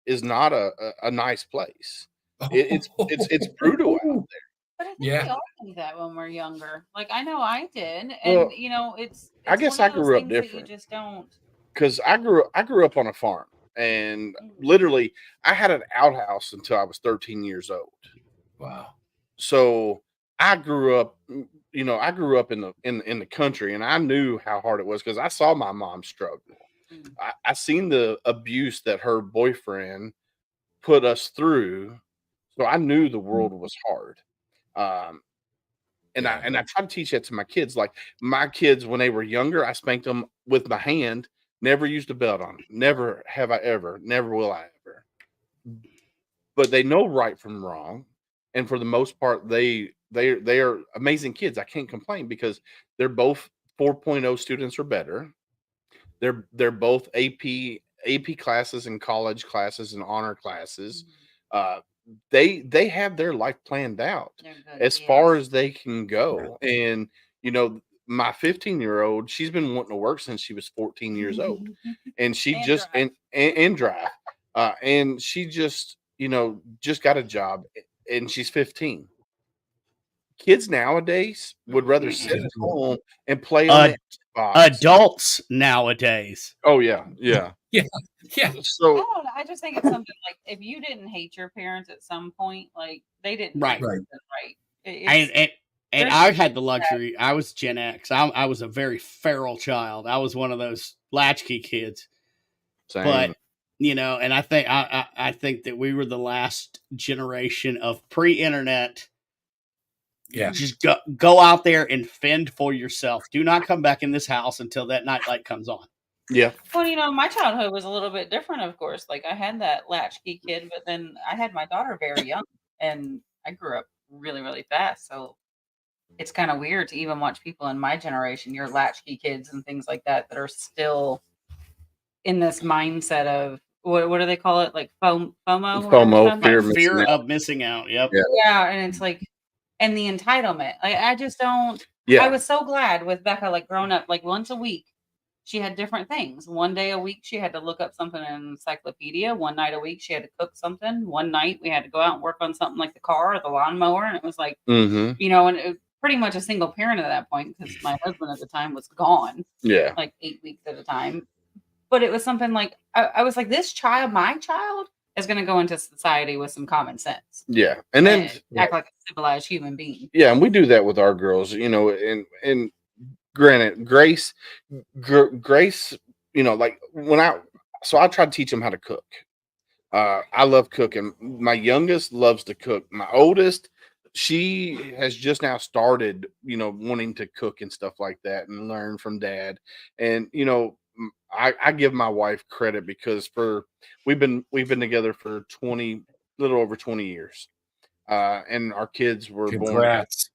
[SPEAKER 2] is not a nice place. It's brutal out there.
[SPEAKER 4] But I think we all think that when we're younger. Like, I know I did, and
[SPEAKER 2] Well,
[SPEAKER 4] it's
[SPEAKER 2] I guess
[SPEAKER 4] one
[SPEAKER 2] I
[SPEAKER 4] of those
[SPEAKER 2] grew up
[SPEAKER 4] things that
[SPEAKER 2] different.
[SPEAKER 4] you just don't.
[SPEAKER 2] Because I grew up on a farm, and literally I had an outhouse until I was 13 years old.
[SPEAKER 6] Wow.
[SPEAKER 2] So I grew up in the country, and I knew how hard it was because I saw my mom struggle. I seen the abuse that her boyfriend put us through, so I knew the world was hard. And I try to teach that to my kids. Like, my kids, when they were younger, I spanked them with my hand. Never used a belt on them. Never have I ever. Never will I ever. But they know right from wrong, and for the most part, they are amazing kids. I can't complain because they're both 4.0 students or better. They're both AP classes and college classes and honor classes. They have their life planned out as far as they can go. And my 15-year-old, she's been wanting to work since she was 14 years old, and she and just drive. And drive, and she just got a job, and she's 15. Kids nowadays would rather sit at home and play on the Xbox.
[SPEAKER 5] Adults nowadays.
[SPEAKER 2] Oh yeah.
[SPEAKER 6] Yeah.
[SPEAKER 2] So
[SPEAKER 4] I just think it's something like, if you didn't hate your parents at some point, like, they didn't.
[SPEAKER 5] Right. And I had the luxury. I was Gen X. I was a very feral child. I was one of those latchkey kids.
[SPEAKER 2] Same.
[SPEAKER 5] But and I think that we were the last generation of pre-internet.
[SPEAKER 6] Yeah.
[SPEAKER 5] Just go out there and fend for yourself. Do not come back in this house until that nightlight comes on.
[SPEAKER 2] Yeah.
[SPEAKER 4] Well, my childhood was a little bit different, of course. Like, I had that latchkey kid, but then I had my daughter very young, and I grew up really, really fast. So it's kind of weird to even watch people in my generation, your latchkey kids and things like that are still in this mindset of, what do they call it? Like
[SPEAKER 2] FOMO,
[SPEAKER 5] fear of missing out. Yep.
[SPEAKER 4] Yeah. And it's like, and the entitlement. I just don't.
[SPEAKER 2] Yeah.
[SPEAKER 4] I was so glad with Becca, like, growing up, like, once a week, she had different things. One day a week, she had to look up something in an encyclopedia. One night a week, she had to cook something. One night, we had to go out and work on something like the car or the lawnmower. And it was like, and it was pretty much a single parent at that point, because my husband at the time was gone.
[SPEAKER 2] Yeah.
[SPEAKER 4] Like 8 weeks at a time. But it was something like, I was like, this child, my child, is going to go into society with some common sense
[SPEAKER 2] Yeah. And then
[SPEAKER 4] act like a civilized human being.
[SPEAKER 2] yeah, and we do that with our girls, and granted, Grace, like so I try to teach them how to cook. I love cooking. My youngest loves to cook. My oldest, she has just now started, wanting to cook and stuff like that and learn from dad. And I give my wife credit because we've been together for 20, little over 20 years. And our kids were born.
[SPEAKER 6] Congrats.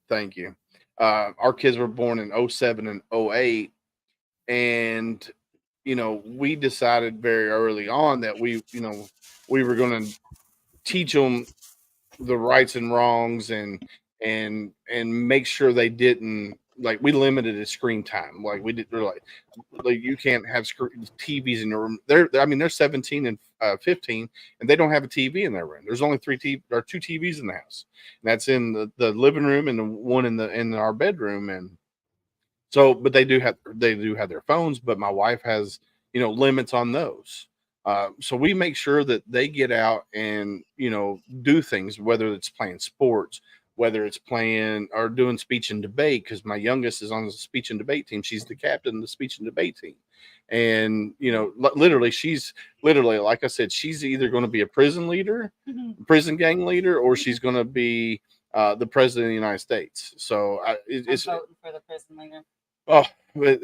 [SPEAKER 2] Thank you. Our kids were born in 07 and 08. And we decided very early on that we were going to teach them the rights and wrongs and make sure they didn't, like, we limited the screen time. Like they're like you can't have TVs in your room. They're 17 and 15, and they don't have a TV in their room. There's only two TVs in the house, and that's in the living room and the one in our bedroom. And so, but they do have their phones, but my wife has, limits on those. So we make sure that they get out and, do things, whether it's playing sports, whether it's playing or doing speech and debate, because my youngest is on the speech and debate team. She's the captain of the speech and debate team. And, she's literally, like I said, she's either going to be a prison leader, prison gang leader, or she's going to be the president of the United States. So it's
[SPEAKER 4] voting for the prison leader.
[SPEAKER 2] Oh,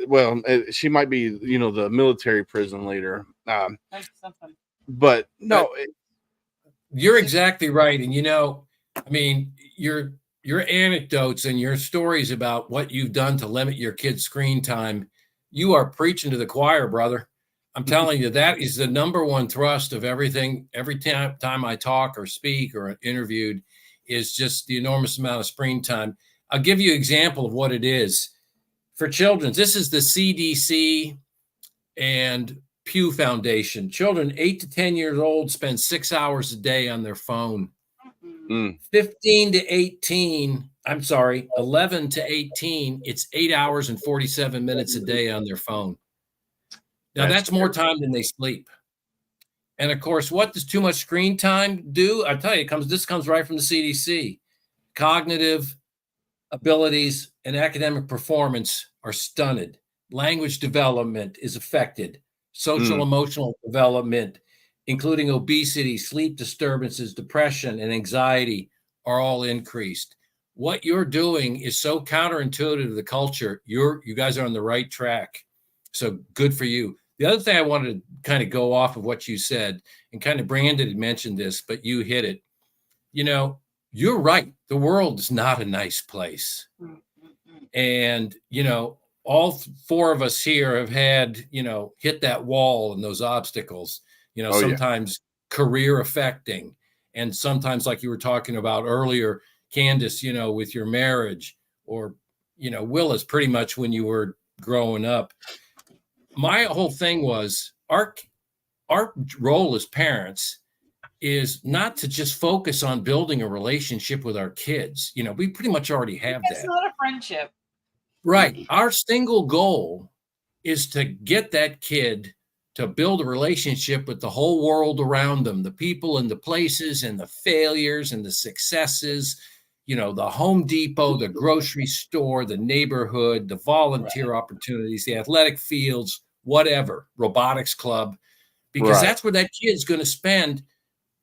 [SPEAKER 2] well, she might be, the military prison leader.
[SPEAKER 4] That's something.
[SPEAKER 2] But no,
[SPEAKER 6] You're exactly right. And your anecdotes and your stories about what you've done to limit your kids' screen time, you are preaching to the choir, brother. I'm telling you, that is the number one thrust of everything. Every time I talk or speak or interviewed is just the enormous amount of screen time. I'll give you an example of what it is. For children, this is the CDC and Pew Foundation. Children 8 to 10 years old spend 6 hours a day on their phone. 11 to 18, it's 8 hours and 47 minutes a day on their phone. Now, that's more time than they sleep. And of course, what does too much screen time do? I tell you, this comes right from the CDC. Cognitive abilities and academic performance are stunted. Language development is affected. Social emotional development, including obesity, sleep disturbances, depression, and anxiety, are all increased. What you're doing is so counterintuitive to the culture. You guys are on the right track. So good for you. The other thing I wanted to kind of go off of what you said, and kind of Brandon had mentioned this, but you hit it. You're right. The world is not a nice place. And, all four of us here have had, hit that wall and those obstacles, sometimes career affecting. And sometimes, like you were talking about earlier, Candace, with your marriage, or, Willis, pretty much when you were growing up. My whole thing was our role as parents is not to just focus on building a relationship with our kids. We pretty much already have that.
[SPEAKER 4] It's not a friendship.
[SPEAKER 6] Right. Our single goal is to get that kid to build a relationship with the whole world around them, the people and the places and the failures and the successes, the Home Depot, the grocery store, the neighborhood, the volunteer opportunities, the athletic fields, whatever, robotics club, because that's where that kid's going to spend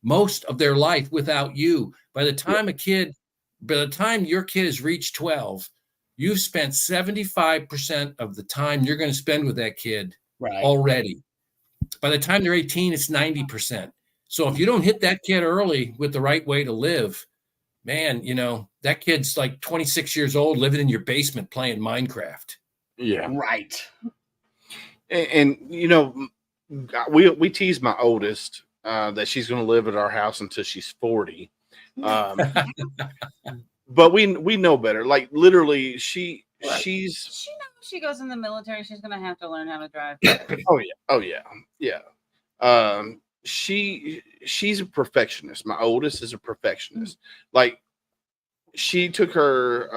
[SPEAKER 6] most of their life without you. By the time your kid has reached 12, you've spent 75% of the time you're going to spend with that kid already. By the time they're 18, it's 90%. So if you don't hit that kid early with the right way to live, man, that kid's like 26 years old living in your basement playing Minecraft.
[SPEAKER 2] Yeah.
[SPEAKER 5] Right.
[SPEAKER 2] And we tease my oldest that she's going to live at our house until she's 40. But we know better. Like, literally, she knows
[SPEAKER 4] she goes in the military, she's going to have to learn how to drive.
[SPEAKER 2] Oh yeah. She's a perfectionist. My oldest is a perfectionist. Like, she took her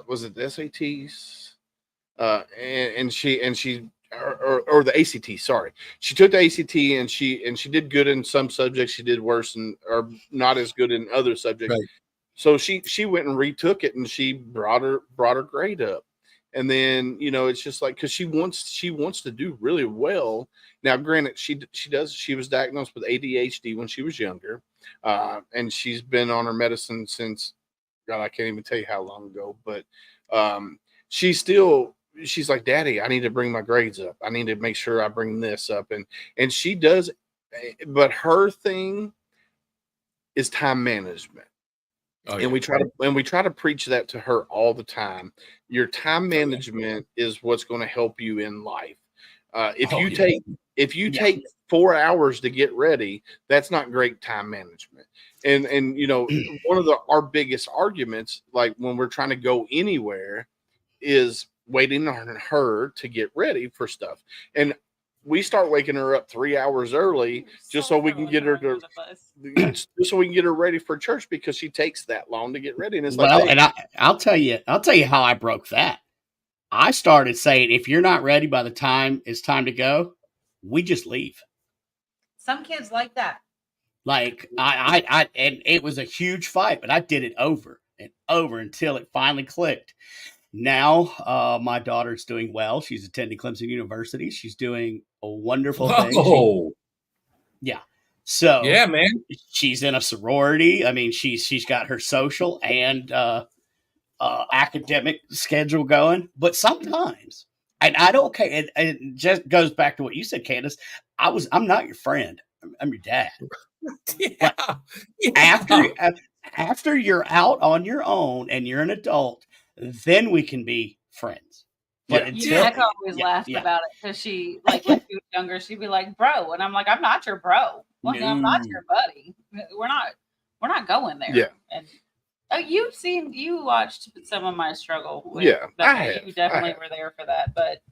[SPEAKER 2] was it the SATs? And she or the ACT. Sorry, she took the ACT and she did good in some subjects. She did worse or not as good in other subjects.
[SPEAKER 6] Right.
[SPEAKER 2] So she went and retook it and she brought her grade up. And then, it's just like, because she wants to do really well. Now, granted, she was diagnosed with ADHD when she was younger, and she's been on her medicine since, God, I can't even tell you how long ago. But she's like, Daddy, I need to bring my grades up. I need to make sure I bring this up, and she does. But her thing is time management.
[SPEAKER 6] Oh,
[SPEAKER 2] and we try to preach that to her all the time. Your time management is what's going to help you in life. If you take 4 hours to get ready, that's not great time management. And one of our biggest arguments, like when we're trying to go anywhere, is waiting on her to get ready for stuff. And we start waking her up 3 hours early just so we can get her ready for church, because she takes that long to get ready. And it's
[SPEAKER 5] and I'll tell you how I broke that. I started saying, if you're not ready by the time it's time to go, we just leave.
[SPEAKER 4] Some kids like that.
[SPEAKER 5] Like I and it was a huge fight, but I did it over and over until it finally clicked. Now, my daughter's doing well. She's attending Clemson University. She's doing a wonderful thing. So
[SPEAKER 6] yeah, man,
[SPEAKER 5] she's in a sorority. I mean, she's got her social and academic schedule going. But sometimes, and I don't care. It just goes back to what you said, Candace. I'm not your friend. I'm your dad. After you're out on your own and you're an adult, then we can be friends. But
[SPEAKER 4] Jack always laughed about it, because she, like, when she was younger, she'd be like, "Bro," and I'm like, "I'm not your bro. Like, I'm not your buddy. We're not going there."
[SPEAKER 2] Yeah.
[SPEAKER 4] And you watched some of my struggle. With you definitely were there for that. But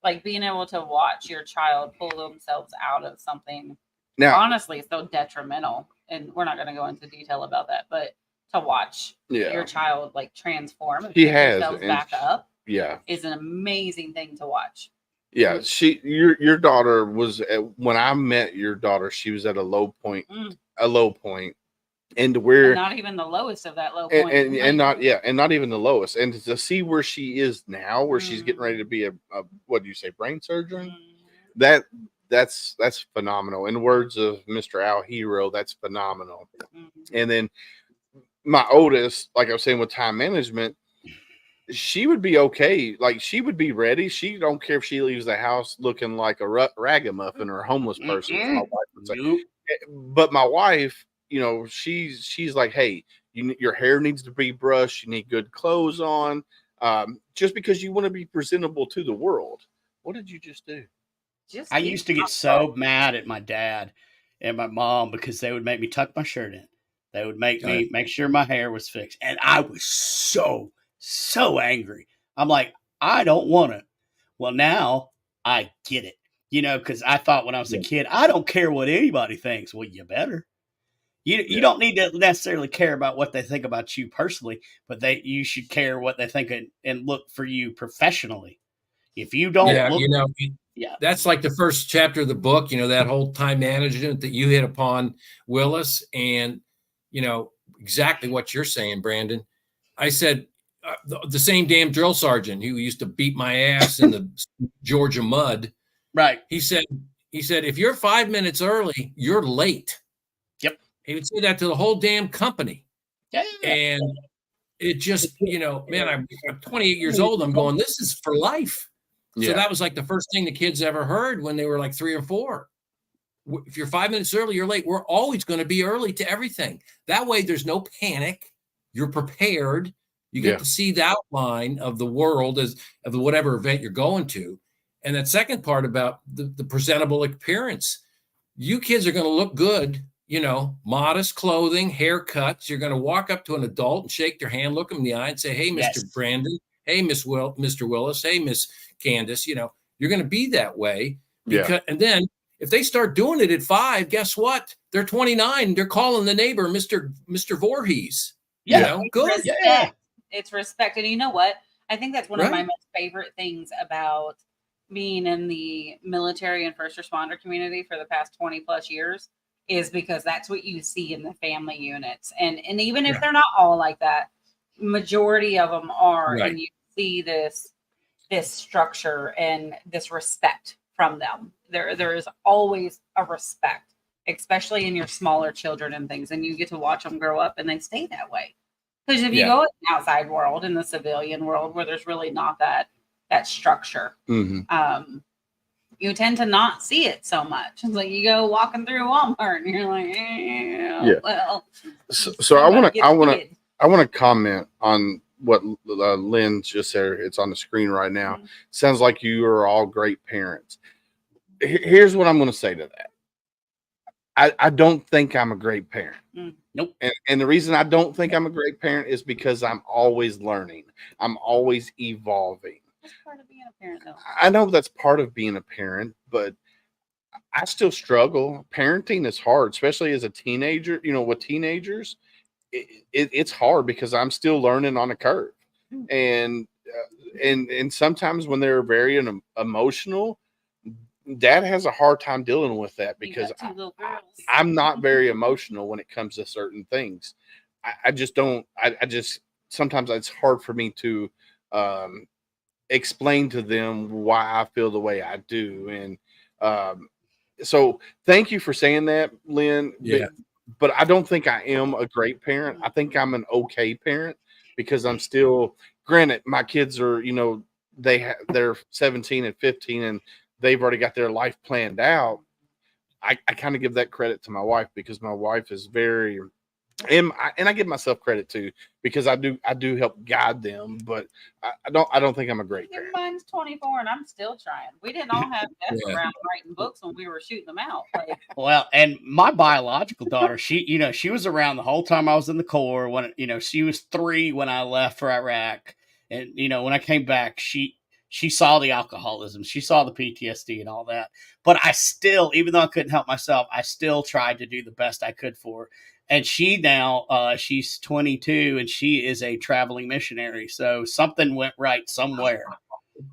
[SPEAKER 4] like, being able to watch your child pull themselves out of something, now, honestly, so detrimental, and we're not going to go into detail about that, but to watch your child like transform and pick themselves back up, is an amazing thing to watch.
[SPEAKER 2] Yeah, your daughter was when I met your daughter, she was at a low point, and
[SPEAKER 4] not even the lowest of that low point,
[SPEAKER 2] and not even the lowest, and to see where she is now, where she's getting ready to be a what do you say, brain surgeon? That's phenomenal. In the words of Mr. Al Hero, that's phenomenal. And then my oldest, like I was saying with time management, she would be okay. Like, she would be ready. She don't care if she leaves the house looking like a ragamuffin or a homeless person. My wife would say. But my wife, she's like, hey, your hair needs to be brushed. You need good clothes on. Just because you want to be presentable to the world. What did you just do?
[SPEAKER 5] I used to get so mad at my dad and my mom because they would make me tuck my shirt in. They would make me make sure my hair was fixed. And I was so angry. I'm like, I don't want it. Well, now I get it, because I thought when I was a kid, I don't care what anybody thinks. Well, you better. You don't need to necessarily care about what they think about you personally, but you should care what they think and look for you professionally. If you don't
[SPEAKER 6] that's like the first chapter of the book, that whole time management that you hit upon, Willis, and exactly what you're saying, Brandon. I said the same damn drill sergeant who used to beat my ass in the Georgia mud.
[SPEAKER 5] Right.
[SPEAKER 6] He said, if you're 5 minutes early, you're late.
[SPEAKER 5] Yep.
[SPEAKER 6] He would say that to the whole damn company.
[SPEAKER 5] Yeah.
[SPEAKER 6] And it just, man, I'm 28 years old. I'm going, this is for life. So that was like the first thing the kids ever heard when they were like 3 or 4. If you're 5 minutes early, you're late. We're always going to be early to everything. That way there's no panic. You're prepared. You get to see the outline of the world of whatever event you're going to. And that second part about the presentable appearance, you kids are going to look good, modest clothing, haircuts. You're going to walk up to an adult and shake their hand, look them in the eye and say, hey, Mr. Brandon, hey, Mr. Willis, hey, Miss Candace, you're going to be that way. And then if they start doing it at 5, guess what? They're 29. They're calling the neighbor Mr. Voorhees. Good.
[SPEAKER 4] Respect.
[SPEAKER 5] Yeah.
[SPEAKER 4] It's respect. And you know what? I think that's one of my most favorite things about being in the military and first responder community for the past 20 plus years is because that's what you see in the family units. And even if they're not all like that, majority of them are,
[SPEAKER 6] Right.
[SPEAKER 4] and you see this structure and this respect from them. There is always a respect, especially in your smaller children and things, and you get to watch them grow up and they stay that way. Because if you go in the outside world, in the civilian world, where there's really not that structure, you tend to not see it so much. It's like you go walking through Walmart and you're like, well.
[SPEAKER 2] So I want to comment on what Lynn just said. It's on the screen right now.
[SPEAKER 4] Mm-hmm.
[SPEAKER 2] Sounds like you are all great parents. Here's what I'm going to say to that. I don't think I'm a great parent.
[SPEAKER 5] Nope.
[SPEAKER 2] And the reason I don't think I'm a great parent is because I'm always learning. I'm always evolving.
[SPEAKER 4] That's part of being a parent, though.
[SPEAKER 2] I know that's part of being a parent, but I still struggle. Parenting is hard, especially as a teenager. With teenagers, it's hard because I'm still learning on a curve, and sometimes when they're very emotional, Dad has a hard time dealing with that because I'm not very emotional when it comes to certain things. I just don't. I just sometimes it's hard for me to explain to them why I feel the way I do, and so thank you for saying that, Lynn.
[SPEAKER 6] Yeah.
[SPEAKER 2] But I don't think I am a great parent. I think I'm an okay parent because I'm still. Granted, my kids are, they're 17 and 15, and they've already got their life planned out. I kind of give that credit to my wife because my wife is very, and I give myself credit too because I do help guide them, but I don't think I'm a great parent.
[SPEAKER 4] Mine's 24 and I'm still trying. We didn't all have desks around writing books when we were shooting them out.
[SPEAKER 5] Well, and my biological daughter, she was around the whole time I was in the Corps. When she was 3 when I left for Iraq, and when I came back, she saw the alcoholism, she saw the PTSD and all that. But I still, even though I couldn't help myself, I still tried to do the best I could for her. And she now, she's 22 and she is a traveling missionary. So something went right somewhere.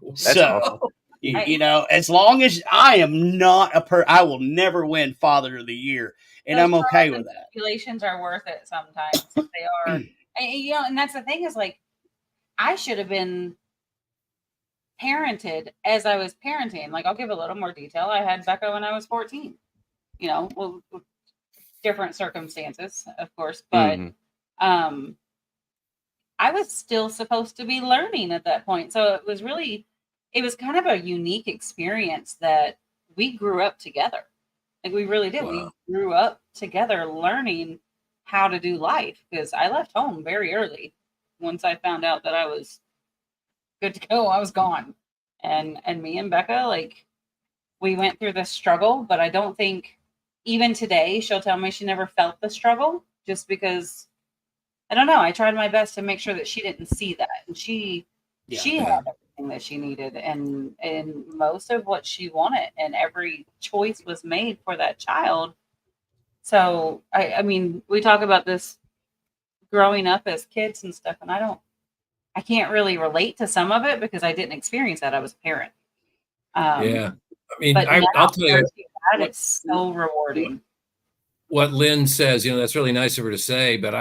[SPEAKER 2] That's awesome.
[SPEAKER 5] As long as I am not I will never win Father of the Year. And I'm okay with that.
[SPEAKER 4] Tribulations are worth it sometimes. They are. And that's the thing is I should have been parented as I was parenting. Like, I'll give a little more detail. I had Becca when I was 14. Different circumstances, of course, but I was still supposed to be learning at that point. So it was kind of a unique experience that we grew up together. Like, we really did. Wow. We grew up together learning how to do life because I left home very early. Once I found out that I was good to go, I was gone. And me and Becca, we went through this struggle, but I don't think even today she'll tell me she never felt the struggle just because, I don't know, I tried my best to make sure that she didn't see that. And she had everything that she needed and most of what she wanted, and every choice was made for that child. So, I mean, we talk about this growing up as kids and stuff, and I can't really relate to some of it because I didn't experience that. I was a parent.
[SPEAKER 6] I mean, I'll tell you,
[SPEAKER 4] it's so rewarding.
[SPEAKER 6] What Lynn says, that's really nice of her to say, but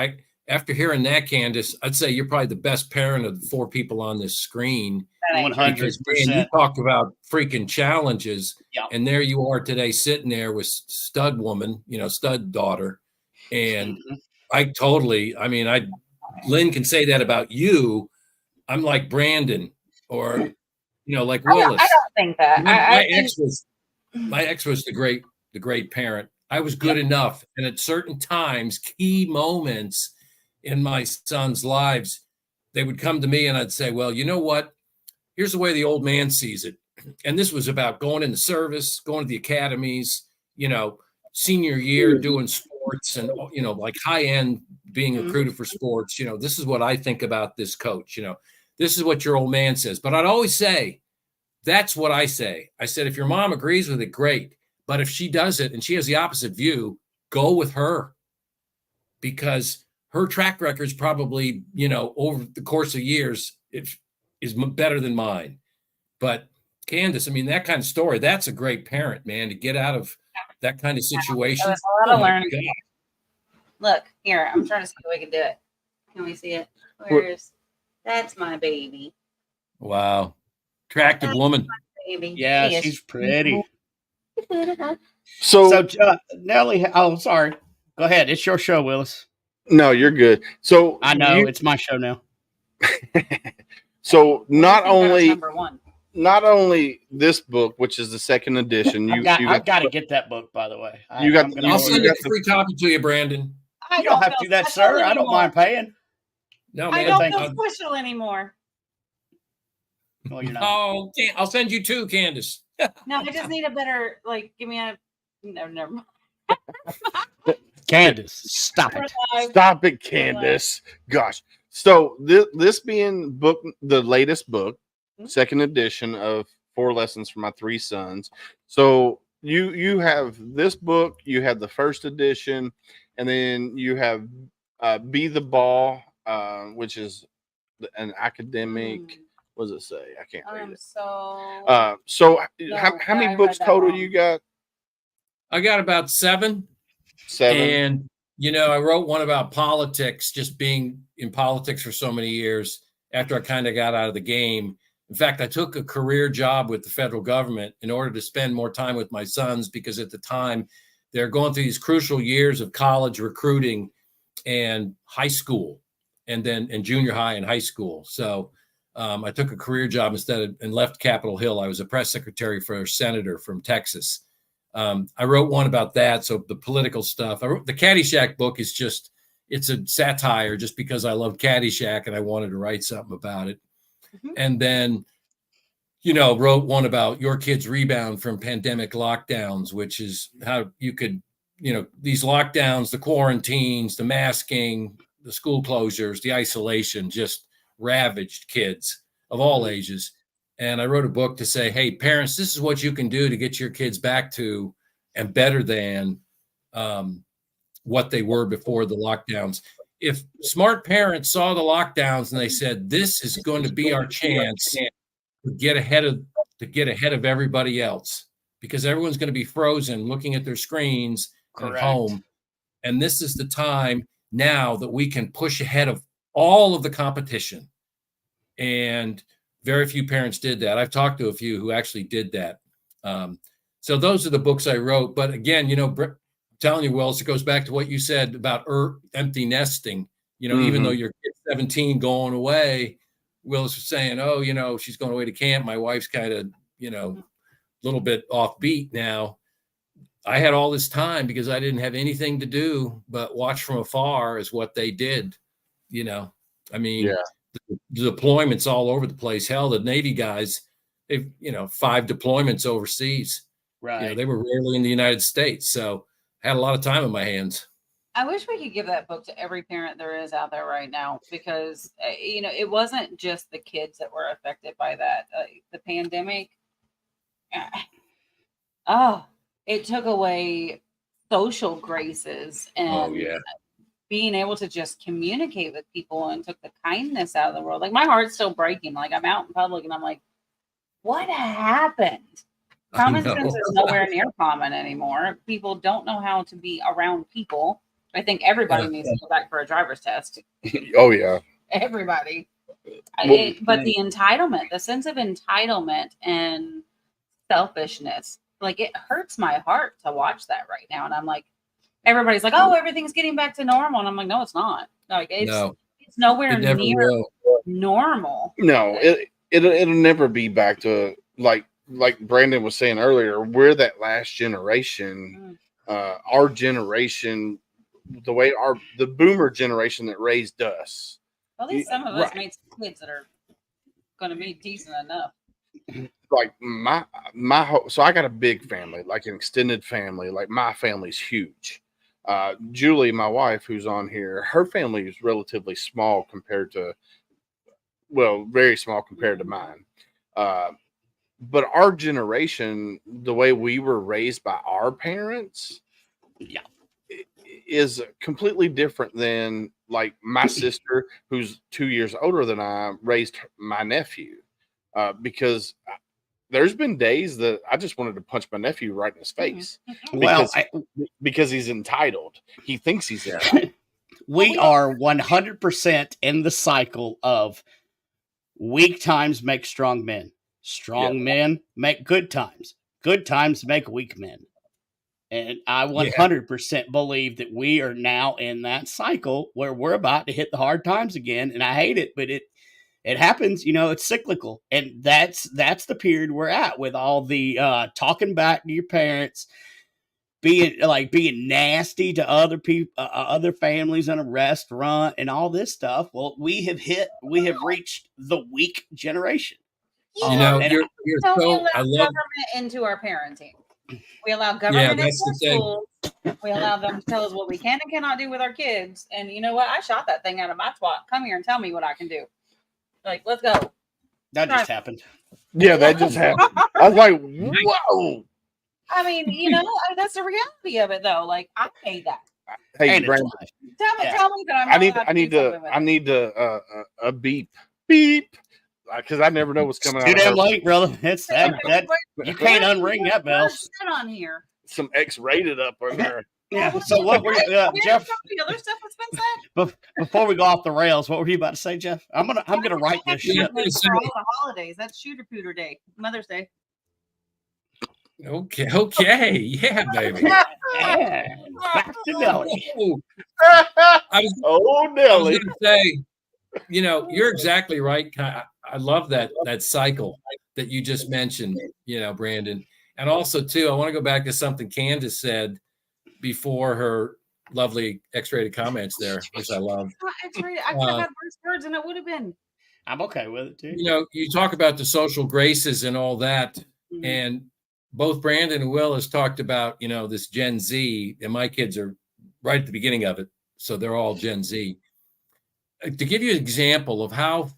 [SPEAKER 6] after hearing that, Candace, I'd say you're probably the best parent of the 4 people on this screen.
[SPEAKER 5] 100%.
[SPEAKER 6] You talk about freaking challenges,
[SPEAKER 5] yeah.
[SPEAKER 6] And there you are today sitting there with stud woman, stud daughter. And Lynn can say that about you. I'm like Brandon or, like Willis.
[SPEAKER 4] I don't think that.
[SPEAKER 6] My ex was the great parent. I was good enough. And at certain times, key moments in my son's lives, they would come to me and I'd say, well, you know what? Here's the way the old man sees it. And this was about going into service, going to the academies, senior year, doing sports and, like high end being recruited for sports. This is what I think about this coach. This is what your old man says. But I'd always say, that's what I say. I said, if your mom agrees with it, great. But if she does it and she has the opposite view, go with her. Because her track record is probably, over the course of years, it is better than mine. But Candace, I mean, that kind of story, that's a great parent, man, to get out of that kind of situation.
[SPEAKER 4] There's a lot
[SPEAKER 6] Oh
[SPEAKER 4] of
[SPEAKER 6] my
[SPEAKER 4] learning.
[SPEAKER 6] God.
[SPEAKER 4] Look, here, I'm trying to see if we can do it. Can we see it? Where's that's my baby.
[SPEAKER 6] Wow. Attractive woman.
[SPEAKER 4] Baby.
[SPEAKER 5] Yeah,
[SPEAKER 4] She is
[SPEAKER 5] she's pretty.
[SPEAKER 2] So,
[SPEAKER 5] Nelly, oh, sorry. Go ahead. It's your show, Willis.
[SPEAKER 2] no, you're good. So
[SPEAKER 5] I know it's my show now.
[SPEAKER 2] So not
[SPEAKER 4] I think that was
[SPEAKER 2] only
[SPEAKER 4] number one.
[SPEAKER 2] not only this book, which is the second edition,
[SPEAKER 5] I've got to get that book, by the way.
[SPEAKER 2] You got-
[SPEAKER 6] I'll
[SPEAKER 2] You
[SPEAKER 6] send
[SPEAKER 2] got
[SPEAKER 6] a free copy to you, Brandon.
[SPEAKER 5] You don't have to do that, sir. I don't mind paying.
[SPEAKER 6] No,
[SPEAKER 4] I
[SPEAKER 6] man.
[SPEAKER 4] don't
[SPEAKER 5] thank
[SPEAKER 4] feel
[SPEAKER 5] you.
[SPEAKER 4] special anymore.
[SPEAKER 5] Well, you're not.
[SPEAKER 6] Oh, I'll send you two, Candace.
[SPEAKER 4] No, I just need a better, like, give me a, no, never mind.
[SPEAKER 5] Candace, stop it.
[SPEAKER 2] Stop it, Candace. Gosh. So this being the latest book, second edition of 4 Lessons for My 3 Sons. So you have this book, you have the first edition, and then you have Be the Ball, which is an academic. What does it say? I can't read it. So how many books total you got?
[SPEAKER 6] I got about 7.
[SPEAKER 2] 7.
[SPEAKER 6] And, I wrote one about politics, just being in politics for so many years after I kind of got out of the game. In fact, I took a career job with the federal government in order to spend more time with my sons, because at the time they're going through these crucial years of college recruiting and high school, and junior high and high school. So I took a career job and left Capitol Hill. I was a press secretary for a senator from Texas. I wrote one about that. So the political stuff. I wrote the Caddyshack book is it's a satire just because I love Caddyshack and I wanted to write something about it. Mm-hmm. And then, wrote one about your kids' rebound from pandemic lockdowns, which is how you could, these lockdowns, the quarantines, the masking, the school closures, the isolation just ravaged kids of all ages. And I wrote a book to say, hey, parents, this is what you can do to get your kids back to and better than what they were before the lockdowns. If smart parents saw the lockdowns and they said, this is going to be our chance to get ahead of everybody else, because everyone's going to be frozen looking at their screens at home. And this is the time now that we can push ahead of all of the competition. And very few parents did that. I've talked to a few who actually did that. So those are the books I wrote. But again, I'm telling you, Willis, it goes back to what you said about empty nesting. Even though your kid's 17 going away, Willis was saying, oh, she's going away to camp. My wife's kind of, a little bit offbeat now. I had all this time because I didn't have anything to do but watch from afar is what they did. I mean, the deployments all over the place. Hell, the Navy guys, they've, 5 deployments overseas.
[SPEAKER 5] Right.
[SPEAKER 6] They were rarely in the United States. So I had a lot of time in my hands.
[SPEAKER 4] I wish we could give that book to every parent there is out there right now, because, it wasn't just the kids that were affected by that. The pandemic, it took away social graces and being able to just communicate with people, and took the kindness out of the world. Like, my heart's still breaking. Like, I'm out in public and I'm like, what happened? Common sense is nowhere near common anymore. People don't know how to be around people. I think everybody needs to go back for a driver's test.
[SPEAKER 2] Oh, yeah.
[SPEAKER 4] Everybody.
[SPEAKER 2] Well,
[SPEAKER 4] But the entitlement, the sense of entitlement and selfishness, like, it hurts my heart to watch that right now. And I'm like, everybody's like, oh, everything's getting back to normal. And I'm like, no, it's not. Like, it's nowhere near normal.
[SPEAKER 2] No, it'll never be back to like Brandon was saying earlier. We're that last generation, our generation, the way the boomer generation that raised us.
[SPEAKER 4] Well, at least some of us made some kids that are going to be decent enough.
[SPEAKER 2] Like my whole, so I got a big family, like an extended family. Like, my family's huge. Julie, my wife, who's on here, her family is relatively small very small compared to mine. But our generation, the way we were raised by our parents, is completely different than, like, my sister, who's 2 years older than I, raised my nephew. Because there's been days that I just wanted to punch my nephew right in his face
[SPEAKER 5] Well,
[SPEAKER 2] because he's entitled. He thinks he's entitled.
[SPEAKER 5] we are 100% in the cycle of weak times make strong men. Strong men make good times. Good times make weak men. And I 100% believe that we are now in that cycle where we're about to hit the hard times again. And I hate it, but it happens, it's cyclical. And that's the period we're at with all the talking back to your parents, being nasty to other people, other families in a restaurant and all this stuff. Well, we have reached the weak generation.
[SPEAKER 6] You're
[SPEAKER 4] So we
[SPEAKER 6] so,
[SPEAKER 4] allow
[SPEAKER 6] I love,
[SPEAKER 4] government into our parenting. We allow government into
[SPEAKER 6] that's
[SPEAKER 4] our
[SPEAKER 6] the thing.
[SPEAKER 4] schools. We allow them to tell us what we can and cannot do with our kids. And you know what? I shot that thing out of my twat. Come here and tell me what I can do. Like, let's go.
[SPEAKER 5] That just happened.
[SPEAKER 2] Yeah, that just happened. I was like, whoa.
[SPEAKER 4] I mean, that's the reality of it, though. Like, I made that.
[SPEAKER 2] Hey,
[SPEAKER 5] And it's
[SPEAKER 2] Brandon,
[SPEAKER 5] live.
[SPEAKER 4] Tell me that I'm not allowed
[SPEAKER 2] I need
[SPEAKER 4] do something with
[SPEAKER 2] I
[SPEAKER 4] it.
[SPEAKER 2] need a beep, because I never know what's coming
[SPEAKER 5] Too
[SPEAKER 2] out.
[SPEAKER 5] damn
[SPEAKER 2] of her.
[SPEAKER 5] late, brother. It's that you can't unring that bell.
[SPEAKER 4] Shit on here.
[SPEAKER 2] Some X-rated up on there.
[SPEAKER 5] Yeah. So what were you, Jeff?
[SPEAKER 4] The other stuff that's been said.
[SPEAKER 5] Before we go off the rails, what were you about to say, Jeff? I'm gonna write this shit.
[SPEAKER 4] For all the holidays. That's Shooter Pooter Day, Mother's Day.
[SPEAKER 6] okay, yeah, baby.
[SPEAKER 5] Yeah. Back to Nelly.
[SPEAKER 6] I was
[SPEAKER 2] Nelly.
[SPEAKER 6] going to say, you're exactly right. I love that cycle that you just mentioned, Brandon. And also, too, I want to go back to something Candace said before her lovely X-rated comments there, which I love.
[SPEAKER 4] X-rated. I could have had worse words, and it would have been.
[SPEAKER 5] I'm okay with it too.
[SPEAKER 6] You talk about the social graces and all that, and both Brandon and Will has talked about, this Gen Z, and my kids are right at the beginning of it, so they're all Gen Z. To give you an example of how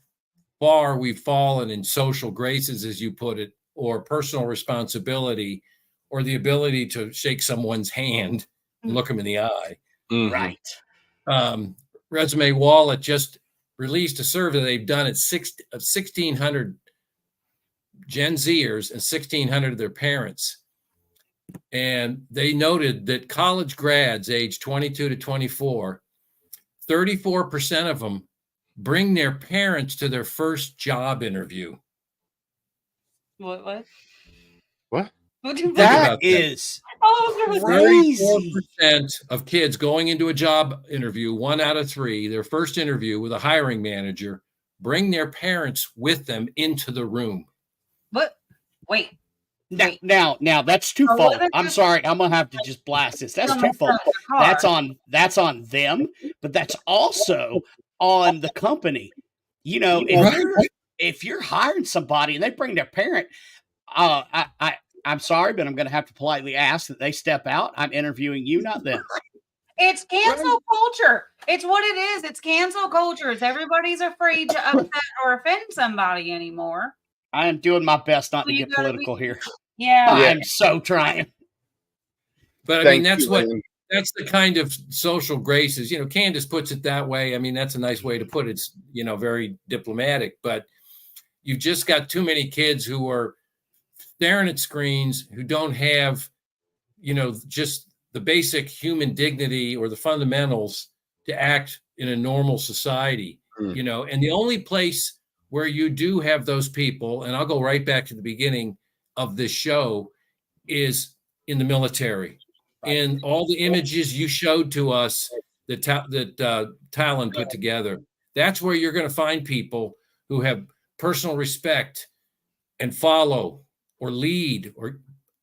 [SPEAKER 6] far we've fallen in social graces, as you put it, or personal responsibility, or the ability to shake someone's hand and look them in the eye.
[SPEAKER 5] Right.
[SPEAKER 6] Resume Wallet just released a survey they've done at 1,600 Gen Zers and 1,600 of their parents. And they noted that college grads aged 22 to 24, 34% of them bring their parents to their first job interview.
[SPEAKER 4] What?
[SPEAKER 5] That is crazy.
[SPEAKER 6] 34% of kids going into a job interview, 1 out of 3, their first interview with a hiring manager, bring their parents with them into the room.
[SPEAKER 4] What? Wait.
[SPEAKER 5] Now that's twofold. I'm sorry, I'm gonna have to just blast this. That's twofold. That's on them, but that's also on the company. If you're hiring somebody and they bring their parent, I'm sorry, but I'm going to have to politely ask that they step out. I'm interviewing you, not them.
[SPEAKER 4] It's cancel culture. It's what it is. It's cancel culture. It's everybody's afraid to upset or offend somebody anymore.
[SPEAKER 5] I am doing my best not to get political here.
[SPEAKER 4] Yeah.
[SPEAKER 5] I'm so trying.
[SPEAKER 6] But I mean, that's the kind of social graces, Candace puts it that way. I mean, that's a nice way to put it. It's, very diplomatic, but you've just got too many kids who are staring at screens, who don't have, just the basic human dignity or the fundamentals to act in a normal society, and the only place where you do have those people, and I'll go right back to the beginning of this show, is in the military. In all the images you showed to us that Talon put together, that's where you're going to find people who have personal respect and follow or lead or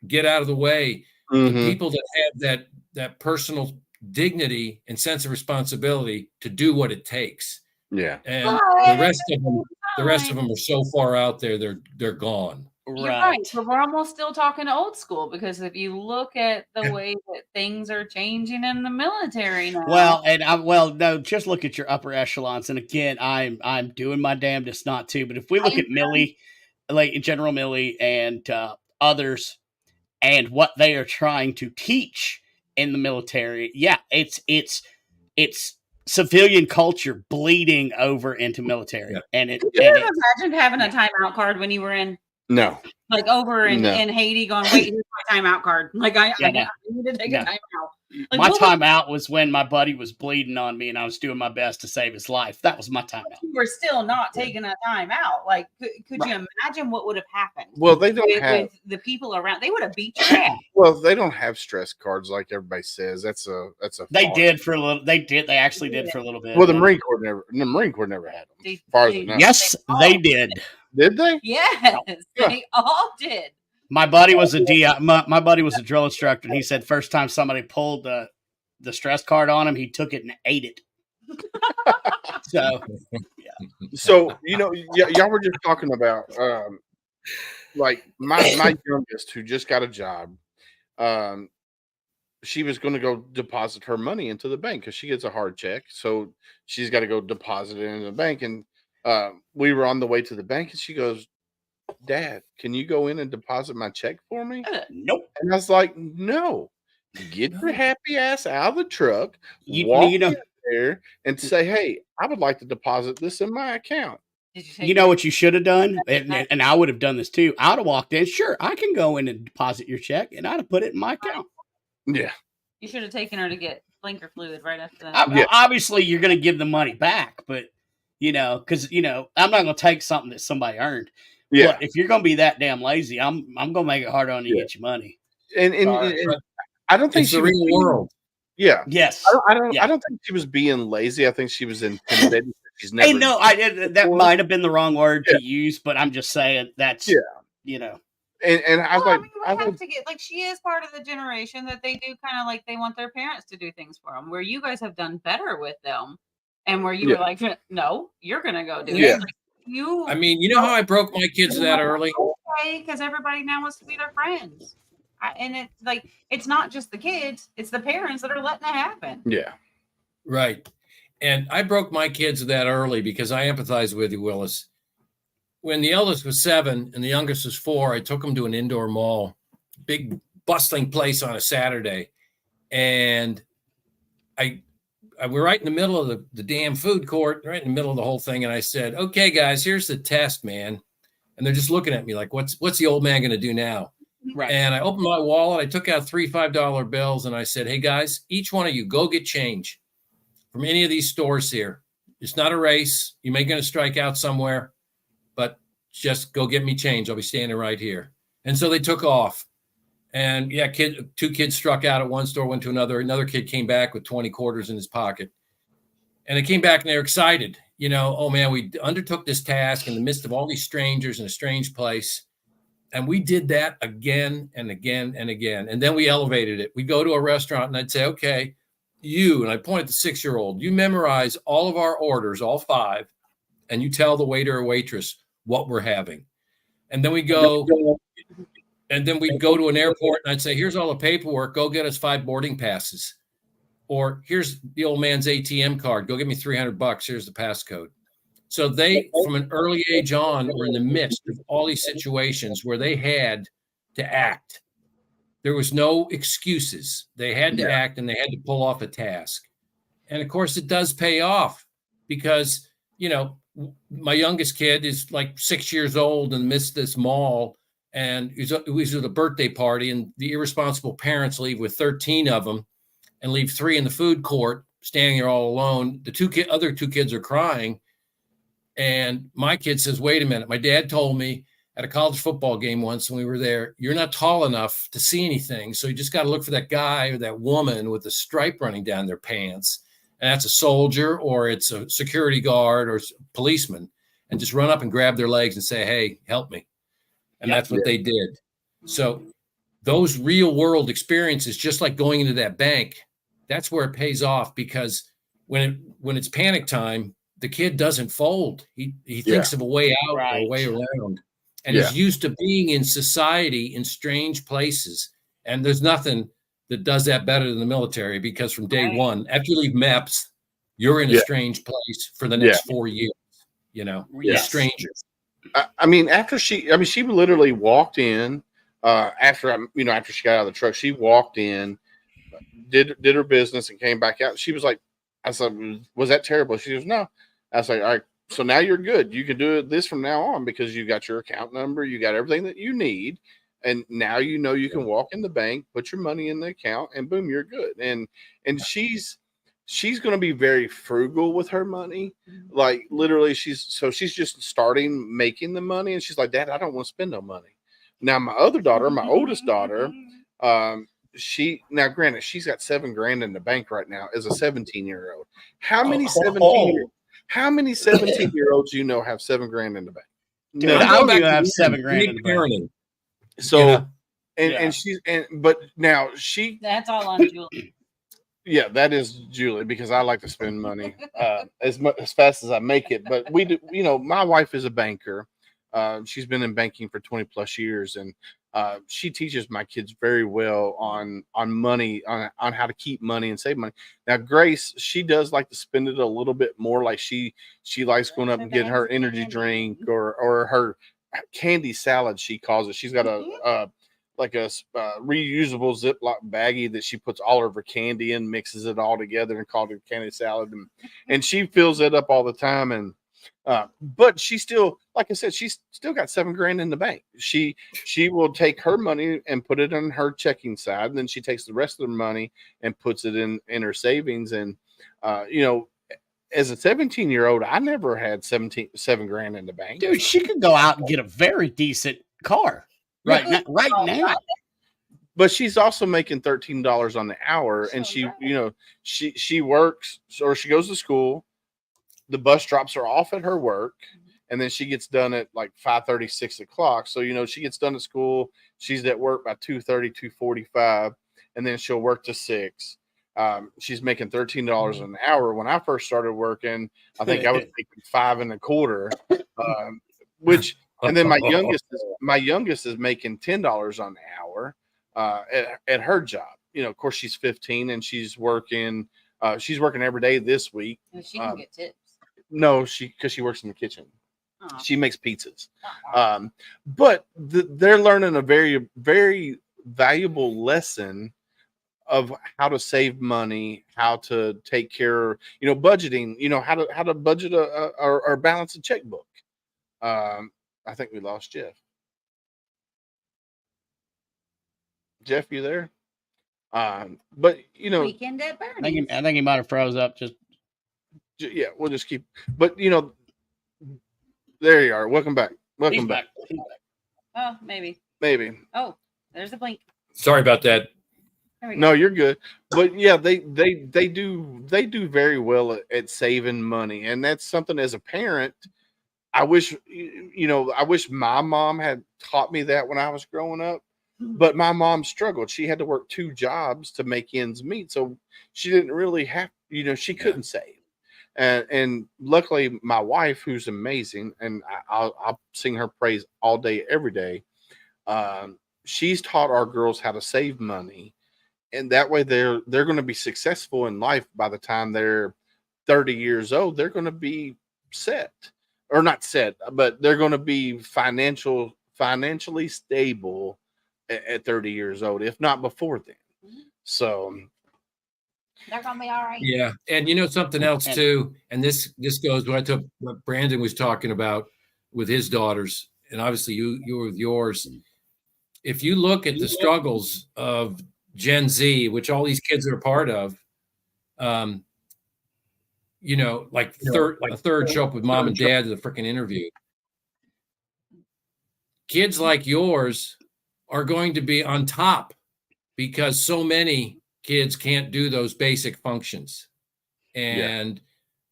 [SPEAKER 6] get out of the way. The people that have that personal dignity and sense of responsibility to do what it takes.
[SPEAKER 2] Yeah.
[SPEAKER 6] And the rest of them are so far out there, they're gone.
[SPEAKER 4] You're right. But we're almost still talking old school, because if you look at the way that things are changing in the military now.
[SPEAKER 5] No, just look at your upper echelons. And again, I'm doing my damnedest not to. But if we look at Milley, like General Milley and others, and what they are trying to teach in the military, it's civilian culture bleeding over into military.
[SPEAKER 2] Yeah.
[SPEAKER 5] And
[SPEAKER 4] Could you imagine having a timeout card when you were in?
[SPEAKER 2] No.
[SPEAKER 4] like over in Haiti going, wait, here's my timeout card. Like I need to take a timeout. Like,
[SPEAKER 5] my timeout was when my buddy was bleeding on me and I was doing my best to save his life. That was my timeout.
[SPEAKER 4] You were still not taking a timeout. Like, could you imagine what would have happened?
[SPEAKER 2] Well, they don't have
[SPEAKER 4] with the people around. They would have beat your ass.
[SPEAKER 2] Well, they don't have stress cards like everybody says. That's a.
[SPEAKER 5] They did for a little. They did. They actually did for a little bit.
[SPEAKER 2] Well, the Marine Corps never had them. As far as I know.
[SPEAKER 5] Yes, they did.
[SPEAKER 2] Did they?
[SPEAKER 4] Yes, they all did.
[SPEAKER 5] My buddy was my buddy was a drill instructor, and he said first time somebody pulled the stress card on him, he took it and ate it. So, yeah.
[SPEAKER 2] So y'all were just talking about like my youngest who just got a job. She was going to go deposit her money into the bank because she gets a hard check, so she's got to go deposit it into the bank. And we were on the way to the bank, and she goes, "Dad, can you go in and deposit my check for me?"
[SPEAKER 5] Nope.
[SPEAKER 2] And I was like, "No, get your happy ass out of the truck,
[SPEAKER 5] walk
[SPEAKER 2] in there, and say, hey, I would like to deposit this in my account."
[SPEAKER 5] You know what you should have done? And I would have done this too. I would have walked in. Sure, I can go in and deposit your check, and I'd have put it in my account.
[SPEAKER 2] Yeah.
[SPEAKER 4] You should have taken her to get blinker fluid right after that.
[SPEAKER 5] Obviously, you're going to give the money back, but, because, I'm not going to take something that somebody earned.
[SPEAKER 2] Yeah.
[SPEAKER 5] But if you're going to be that damn lazy, I'm going to make it harder on you to get your money.
[SPEAKER 2] And I don't think
[SPEAKER 6] it's the real world.
[SPEAKER 2] Yeah.
[SPEAKER 5] Yes.
[SPEAKER 2] I don't think she was being lazy. I think she was intimidated. She's never.
[SPEAKER 5] That might have been the wrong word to use, but I'm just saying that's
[SPEAKER 2] And I was like,
[SPEAKER 4] I have to get she is part of the generation that they do kind of like they want their parents to do things for them. Where you guys have done better with them, and where you were like, no, you're gonna go do it. Like,
[SPEAKER 6] I mean, you know how I broke my kids that early?
[SPEAKER 4] Okay, because everybody now wants to be their friends. And it's like, it's not just the kids, it's the parents that are letting it happen.
[SPEAKER 2] Yeah.
[SPEAKER 6] Right. And I broke my kids that early because I empathize with you, Willis. When the eldest was 7 and the youngest was 4, I took them to an indoor mall, big bustling place on a Saturday. And we're right in the middle of the damn food court, right in the middle of the whole thing. And I said, okay, guys, here's the test, man. And they're just looking at me like, what's the old man going to do now?
[SPEAKER 5] Right.
[SPEAKER 6] And I opened my wallet. I took out 3 $5 bills and I said, hey, guys, each one of you go get change from any of these stores here. It's not a race. You may going to strike out somewhere, but just go get me change. I'll be standing right here. And so they took off. And 2 kids struck out at one store, went to another. Another kid came back with 20 quarters in his pocket. And they came back and they're excited. Oh man, we undertook this task in the midst of all these strangers in a strange place. And we did that again and again and again. And then we elevated it. We go to a restaurant and I'd say, okay, and I point at the 6-year-old, you memorize all of our orders, all 5, and you tell the waiter or waitress what we're having. And then we go to an airport and I'd say, here's all the paperwork. Go get us 5 boarding passes. Or here's the old man's ATM card. Go get me $300. Here's the passcode. So they, from an early age on, were in the midst of all these situations where they had to act. There was no excuses. They had to act and they had to pull off a task. And of course, it does pay off because, my youngest kid is like 6 years old in the midst of this mall. And it was at a birthday party, and the irresponsible parents leave with 13 of them and leave 3 in the food court standing there all alone. The other two kids are crying. And my kid says, wait a minute. My dad told me at a college football game once when we were there, you're not tall enough to see anything. So you just got to look for that guy or that woman with a stripe running down their pants. And that's a soldier or it's a security guard or a policeman. And just run up and grab their legs and say, hey, help me. And that's what they did. So those real world experiences, just like going into that bank, that's where it pays off because when it's panic time, the kid doesn't fold. He thinks of a way out or a way around. And he's used to being in society in strange places. And there's nothing that does that better than the military because from day one, after you leave MEPS, you're in a strange place for the next 4 years, strangers.
[SPEAKER 2] I mean, she literally walked in after she got out of the truck, she walked in, did her business and came back out. She was like, I said, was that terrible? She goes, no. I was like, all right, So now you're good. You can do this from now on because you got your account number, you got everything that you need, and now you know you can walk in the bank, put your money in the account, and boom, you're good. And she's going to be very frugal with her money. Like literally, she's just starting making the money, and she's like, Dad, I don't want to spend no money. Now my other daughter, my oldest daughter, now granted she's got $7,000 in the bank right now as a 17-year-old. How many 17-year-olds you know have $7,000 in the bank?
[SPEAKER 5] Dude,
[SPEAKER 2] No.
[SPEAKER 5] I don't
[SPEAKER 6] back
[SPEAKER 5] even
[SPEAKER 6] to
[SPEAKER 5] have
[SPEAKER 6] parenting.
[SPEAKER 5] $7,000 in the bank.
[SPEAKER 6] Parenting.
[SPEAKER 2] So
[SPEAKER 6] Yeah.
[SPEAKER 2] and she's but now she
[SPEAKER 4] That's all on Julie.
[SPEAKER 2] yeah, that is Julie, because I like to spend money as fast as I make it. But we do, my wife is a banker. She's been in banking for 20 plus years, and she teaches my kids very well on money, on how to keep money and save money. Now, Grace, she does like to spend it a little bit more. Like she likes going up and getting her energy drink or her candy salad, she calls it. She's got a reusable Ziploc baggie that she puts all of her candy in, mixes it all together, and calls it candy salad. And she fills it up all the time. And but she still, like I said, she's still got $7,000 in the bank. She will take her money and put it on her checking side, and then she takes the rest of the money and puts it in her savings. And as a 17-year-old, I never had $7,000 in the bank.
[SPEAKER 5] Dude, she could go out and get a very decent car right now.
[SPEAKER 2] But she's also making $13 on the hour, and she works, or she goes to school. The bus drops her off at her work, and then she gets done at like 5:30, 6 o'clock. So she gets done at school. She's at work by 2:30, 2:45, and then she'll work to 6. She's making $13 an hour. When I first started working, I think I was making $5.25, which. And then my youngest is making $10 on the hour at her job. Of course, she's 15 and she's working every day this week.
[SPEAKER 4] She can get tips.
[SPEAKER 2] No, because she works in the kitchen.
[SPEAKER 4] Oh.
[SPEAKER 2] She makes pizzas. But they're learning a very, very valuable lesson of how to save money, how to take care, budgeting, how to budget or balance a checkbook. I think we lost Jeff. Jeff, you there? But
[SPEAKER 4] Weekend at Bernie's.
[SPEAKER 5] I think he might have froze up.
[SPEAKER 2] Yeah, we'll just keep. But there you are. Welcome back. Welcome back.
[SPEAKER 4] Oh, maybe. Oh, there's a blink.
[SPEAKER 6] Sorry about that.
[SPEAKER 2] No, you're good. But yeah, they do very well at saving money, and that's something as a parent. I wish my mom had taught me that when I was growing up, but my mom struggled. She had to work 2 jobs to make ends meet. So she didn't really have, she couldn't save. And luckily my wife, who's amazing, and I'll sing her praise all day, every day. She's taught our girls how to save money. And that way they're going to be successful in life. By the time they're 30 years old, they're going to be set. Or not set, but they're going to be financially stable at 30 years old, if not before then. So
[SPEAKER 4] they're going to be all right.
[SPEAKER 6] Yeah, and something else too, and this goes to what Brandon was talking about with his daughters, and obviously you with yours. If you look at the struggles of Gen Z, which all these kids are a part of, a third show up with mom and dad to the freaking interview. Kids like yours are going to be on top because so many kids can't do those basic functions. And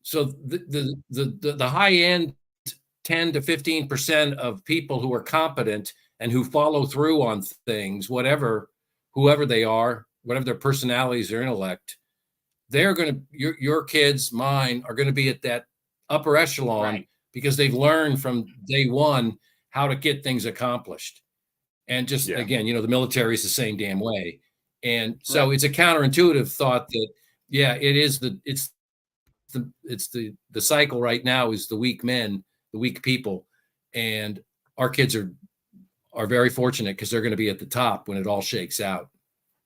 [SPEAKER 6] so the high end 10 to 15% of people who are competent and who follow through on things, whoever they are, whatever their personalities or intellect, they're going to, your kids, mine, are going to be at that upper echelon because they've learned from day one how to get things accomplished. And just, again, the military is the same damn way. And so it's a counterintuitive thought that, it's the cycle right now is the weak men, the weak people. And our kids are very fortunate because they're going to be at the top when it all shakes out.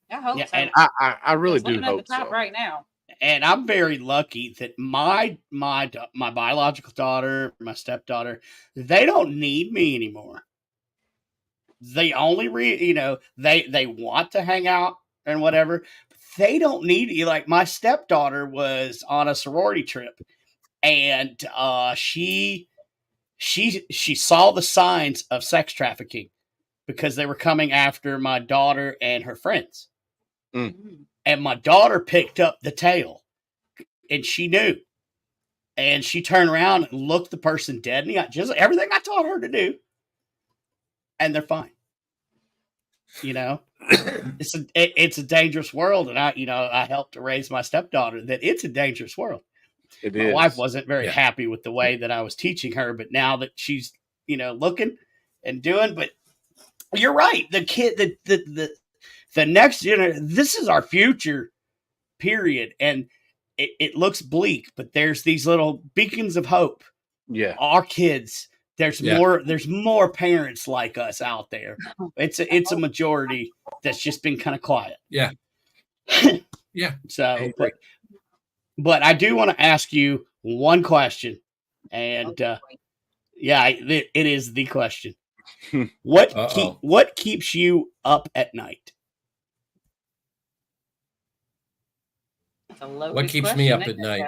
[SPEAKER 4] I hope so.
[SPEAKER 5] And
[SPEAKER 2] I really do hope
[SPEAKER 4] at the top
[SPEAKER 2] so.
[SPEAKER 4] right now.
[SPEAKER 5] and I'm very lucky that my biological daughter, my stepdaughter, they don't need me anymore. They only they want to hang out and whatever. They don't need you. Like my stepdaughter was on a sorority trip, and she saw the signs of sex trafficking because they were coming after my daughter and her friends. And my daughter picked up the tail, and she knew. And she turned around and looked the person dead in the eye, just everything I taught her to do, and they're fine. It's a dangerous world, and I helped to raise my stepdaughter that it's a dangerous world. My wife wasn't very happy with the way that I was teaching her, but now that she's looking and doing, but you're right. The kid, the next generation, this is our future, period, and it looks bleak, but there's these little beacons of hope.
[SPEAKER 2] Yeah,
[SPEAKER 5] our kids. There's more parents like us out there. It's a majority that's just been kind of quiet.
[SPEAKER 6] Yeah. Yeah.
[SPEAKER 5] So, but I do want to ask you one question, and it is the question. What keeps you up at night?
[SPEAKER 6] What keeps me up at night?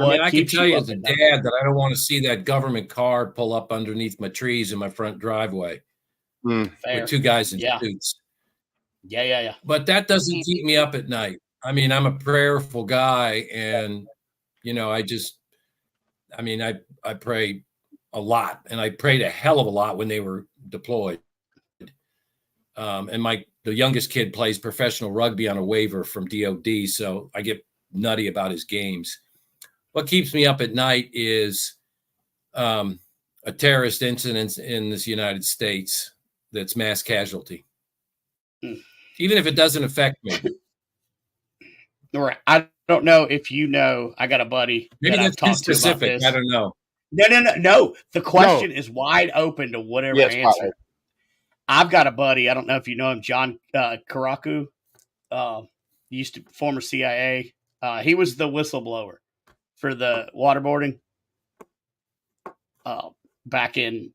[SPEAKER 6] I can tell you as a dad that I don't want to see that government car pull up underneath my trees in my front driveway with two guys in suits.
[SPEAKER 5] Yeah.
[SPEAKER 6] But that doesn't keep me up at night. I'm a prayerful guy, and I pray a lot, and I prayed a hell of a lot when they were deployed. And the youngest kid plays professional rugby on a waiver from DOD, so I get nutty about his games. What keeps me up at night is a terrorist incident in this United States that's mass casualty. Even if it doesn't affect me.
[SPEAKER 5] Right. I don't know if I got a buddy.
[SPEAKER 6] Maybe that's too specific. I don't know.
[SPEAKER 5] No. The question is wide open to whatever answer. I've got a buddy. I don't know if you know him, John Karaku. Used to former CIA. He was the whistleblower for the waterboarding back in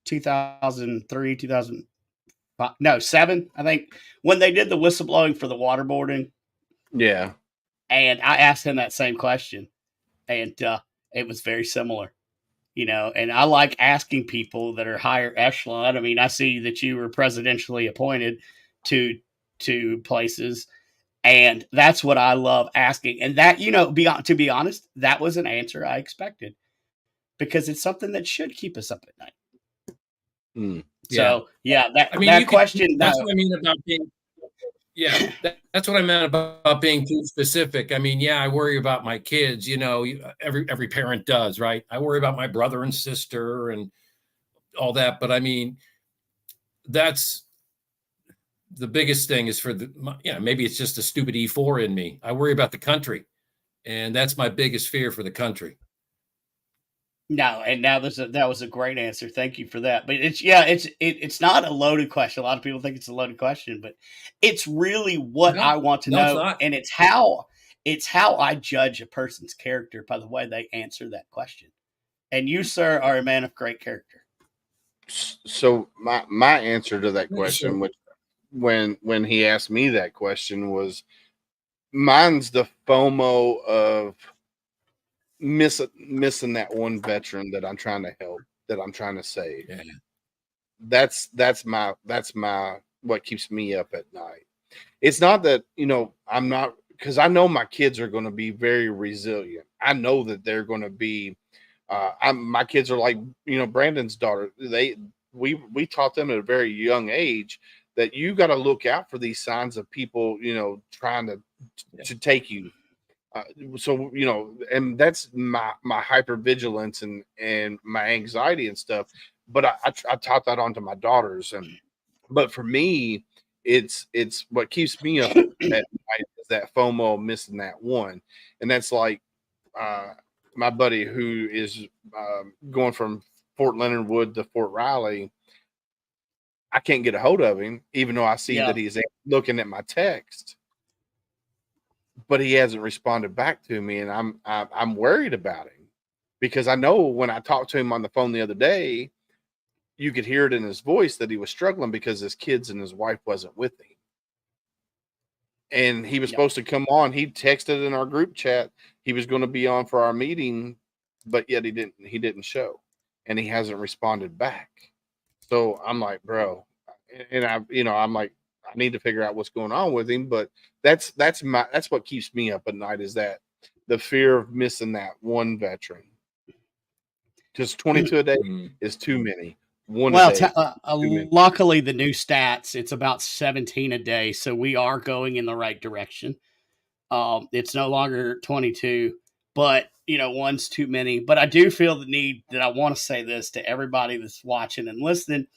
[SPEAKER 5] 2003, 2007, I think, when they did the whistleblowing for the waterboarding.
[SPEAKER 2] Yeah.
[SPEAKER 5] And I asked him that same question, and it was very similar. And I like asking people that are higher echelon. I see that you were presidentially appointed to places, and that's what I love asking. And that, to be honest, that was an answer I expected, because it's something that should keep us up at night. So, that question.
[SPEAKER 6] That's what I mean about being. Yeah, that's what I meant about being too specific. I worry about my kids. Every parent does, right? I worry about my brother and sister and all that. But that's the biggest thing is maybe it's just a stupid E4 in me. I worry about the country, and that's my biggest fear for the country.
[SPEAKER 5] No, and now that was a great answer. Thank you for that. But it's not a loaded question. A lot of people think it's a loaded question, but it's really what I want to know, and it's how I judge a person's character by the way they answer that question. And you, sir, are a man of great character.
[SPEAKER 2] So my answer to that question, which when he asked me that question, was mine's the FOMO of missing that one veteran that I'm trying to help, that I'm trying to save.
[SPEAKER 6] Yeah.
[SPEAKER 2] That's my what keeps me up at night. It's not that, I'm not, because I know my kids are going to be very resilient. I know that they're going to be my kids are like, Brandon's daughter. We taught them at a very young age that you got to look out for these signs of people, trying to take you. So, and that's my hypervigilance and my anxiety and stuff. But I taught that on to my daughters. But for me, it's what keeps me up at night is that FOMO of missing that one. And that's like my buddy who is going from Fort Leonard Wood to Fort Riley. I can't get a hold of him, even though I see that he's looking at my text, but he hasn't responded back to me, and I'm worried about him because I know when I talked to him on the phone the other day, you could hear it in his voice that he was struggling because his kids and his wife wasn't with him. And he was supposed to come on. He texted in our group chat he was going to be on for our meeting, but yet he didn't show, and he hasn't responded back. So I'm like, bro, and I'm like, I need to figure out what's going on with him. But that's what keeps me up at night, is that the fear of missing that one veteran. Because 22 a day is too many.
[SPEAKER 5] Luckily, the new stats, it's about 17 a day, so we are going in the right direction. It's no longer 22, but one's too many. But I do feel the need that I want to say this to everybody that's watching and listening,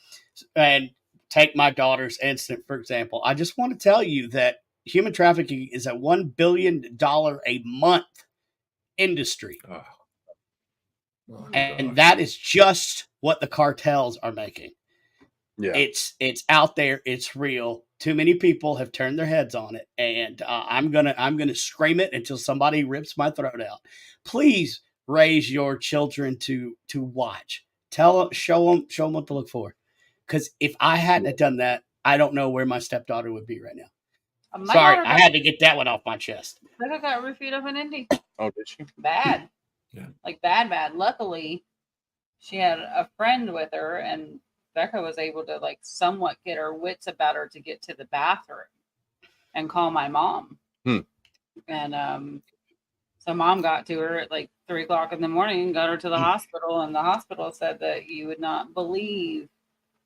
[SPEAKER 5] and take my daughter's incident, for example. I just want to tell you that human trafficking is a $1 billion a month industry. And that is just what the cartels are making. Yeah, it's out there. It's real. Too many people have turned their heads on it, and I'm gonna scream it until somebody rips my throat out. Please raise your children to watch. Show them what to look for. Because if I hadn't have done that, I don't know where my stepdaughter would be right now. Sorry, I had to get that one off my chest.
[SPEAKER 4] Becca got roofied up in Indy.
[SPEAKER 2] Oh, did she?
[SPEAKER 4] Bad.
[SPEAKER 6] Yeah.
[SPEAKER 4] Like bad. Luckily, she had a friend with her, and Becca was able to somewhat get her wits about her to get to the bathroom and call my mom. And so mom got to her at 3 o'clock in the morning and got her to the hospital, and the hospital said that you would not believe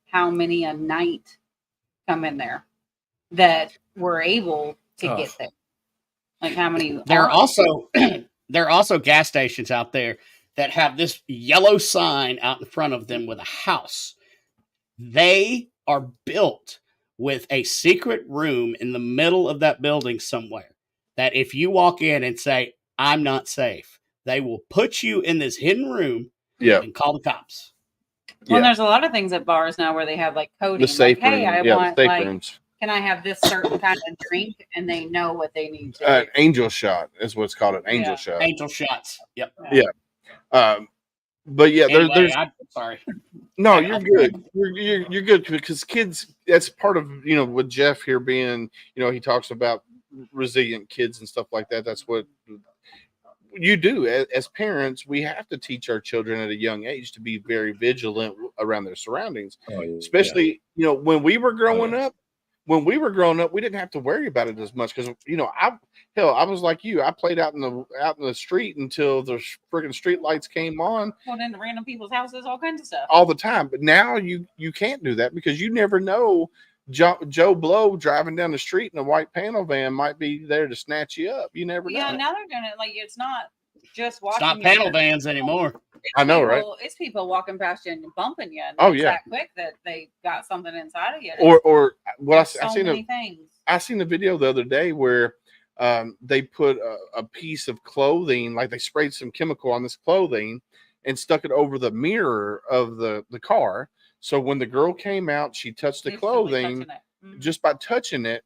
[SPEAKER 4] how many a night come in there that were able to get there. Like how many?
[SPEAKER 5] There are also gas stations out there that have this yellow sign out in front of them with a house. They are built with a secret room in the middle of that building somewhere that if you walk in and say, I'm not safe, they will put you in this hidden room and call the cops.
[SPEAKER 4] Well, there's a lot of things at bars now where they have coding.
[SPEAKER 2] The safe room.
[SPEAKER 4] Hey, I want
[SPEAKER 2] rooms.
[SPEAKER 4] Can I have this certain kind of drink? And they know what they need to do.
[SPEAKER 2] Angel shot is what's called an angel shot.
[SPEAKER 5] Angel shots. Yep.
[SPEAKER 2] Yeah. But yeah,
[SPEAKER 5] anyway,
[SPEAKER 2] there's.
[SPEAKER 5] I'm sorry.
[SPEAKER 2] No, you're good. You're good because kids. That's part of with Jeff here being. He talks about resilient kids and stuff like that. That's what you do as parents. We have to teach our children at a young age to be very vigilant around their surroundings, especially when we were growing up. When we were growing up, we didn't have to worry about it as much because I was like you. I played out in the street until the freaking street lights came on.
[SPEAKER 4] Going into random people's houses, all kinds of stuff,
[SPEAKER 2] all the time. But now you can't do that because you never know. Joe Blow driving down the street in a white panel van might be there to snatch you up. You never know.
[SPEAKER 4] Yeah, now they're doing it it's not just walking.
[SPEAKER 5] It's not panel vans anymore.
[SPEAKER 2] I know, right?
[SPEAKER 4] It's people walking past you and bumping you. And that quick that they got something inside of you.
[SPEAKER 2] Or what I seen a video the other day where they put a piece of clothing, like they sprayed some chemical on this clothing and stuck it over the mirror of the car. So when the girl came out, she touched the clothing just by touching it,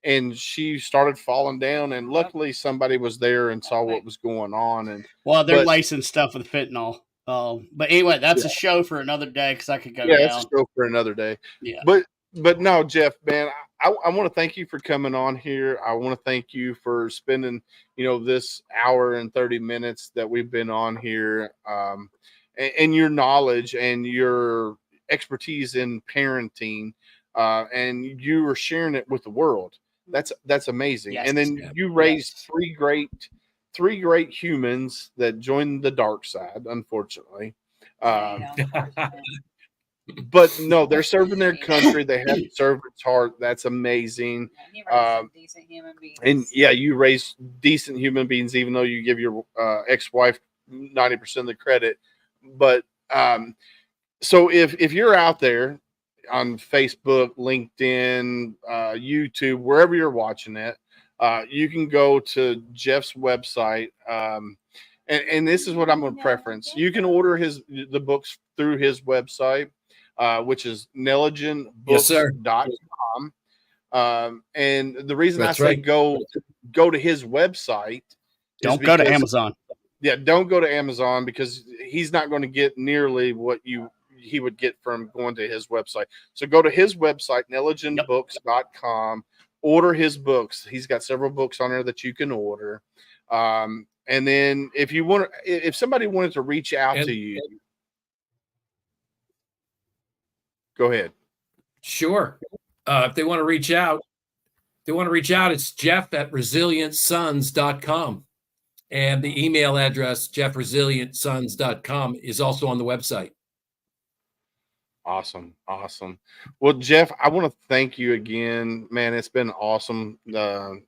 [SPEAKER 2] and she started falling down. And luckily, somebody was there and saw what was going on. And
[SPEAKER 5] they're lacing stuff with fentanyl. But anyway, that's a show for another day because I could go down.
[SPEAKER 2] That's a show for another day.
[SPEAKER 5] Yeah.
[SPEAKER 2] But no, Jeff, man, I want to thank you for coming on here. I want to thank you for spending, this hour and 30 minutes that we've been on here, and your knowledge and your expertise in parenting, and you were sharing it with the world. That's amazing.
[SPEAKER 5] Yes,
[SPEAKER 2] and then you raised three great humans that joined the dark side, unfortunately. But no, they're serving their country. They haven't served its heart. That's amazing.
[SPEAKER 4] Decent human beings.
[SPEAKER 2] And you raise decent human beings, even though you give your ex-wife 90% of the credit. But so if you're out there on Facebook, LinkedIn, YouTube, wherever you're watching it, you can go to Jeff's website. And this is what I'm going to preference. You can order the books through his website. which is
[SPEAKER 6] Yes, sir.
[SPEAKER 2] nelliganbooks.com. And the reason
[SPEAKER 6] That's
[SPEAKER 2] I say
[SPEAKER 6] right.
[SPEAKER 2] go to his website is
[SPEAKER 5] Don't go to
[SPEAKER 2] because-
[SPEAKER 5] Amazon.
[SPEAKER 2] Yeah, don't go to Amazon because he's not going to get nearly what he would get from going to his website. So go to his website, nelliganbooks.com, order his books. He's got several books on there that you can order. And then if somebody wanted to reach out to you, go ahead.
[SPEAKER 6] Sure. If they want to reach out, it's jeff@resilientsons.com. And the email address, jeffresilientsons.com, is also on the website.
[SPEAKER 2] Awesome. Well, Jeff, I want to thank you again, man. It's been awesome. Are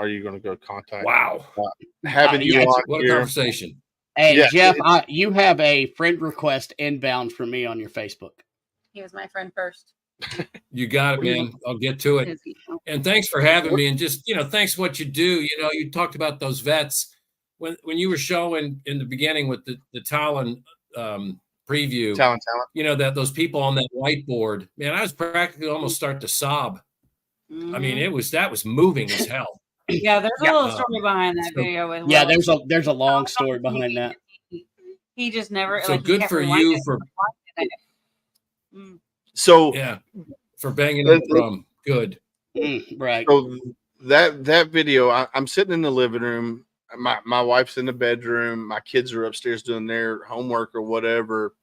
[SPEAKER 2] you going to go contact?
[SPEAKER 6] Wow.
[SPEAKER 2] Having you on
[SPEAKER 6] What a
[SPEAKER 2] here.
[SPEAKER 6] conversation.
[SPEAKER 5] Hey,
[SPEAKER 2] Yeah,
[SPEAKER 5] Jeff, you have a friend request inbound from me on your Facebook.
[SPEAKER 4] He was my friend first.
[SPEAKER 6] You got it, man. I'll get to it. And thanks for having me. And just, thanks for what you do. You talked about those vets. When you were showing in the beginning with the Talon preview,
[SPEAKER 2] Talent.
[SPEAKER 6] That those people on that whiteboard, man, I was practically almost starting to sob. I mean, that was moving as hell.
[SPEAKER 4] Yeah, there's a little story behind that video as well.
[SPEAKER 5] Yeah, there's a long story behind that.
[SPEAKER 4] He just never.
[SPEAKER 6] So good for you for.
[SPEAKER 2] So
[SPEAKER 6] yeah, for banging the drum. Good.
[SPEAKER 5] Right.
[SPEAKER 2] So that video, I'm sitting in the living room. My wife's in the bedroom. My kids are upstairs doing their homework or whatever.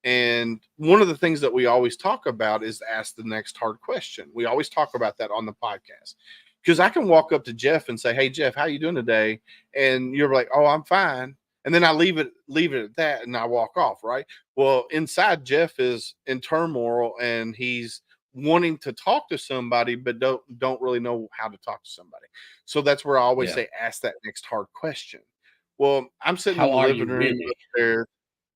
[SPEAKER 2] And one of the things that we always talk about is ask the next hard question. We always talk about that on the podcast. Because I can walk up to Jeff and say, "Hey, Jeff, how you doing today?" And you're like, "Oh, I'm fine." And then I leave it at that and I walk off, right? Well, inside Jeff is in turmoil and he's wanting to talk to somebody, but don't really know how to talk to somebody. So that's where I always say, ask that next hard question. Well, I'm sitting in the living room upstairs.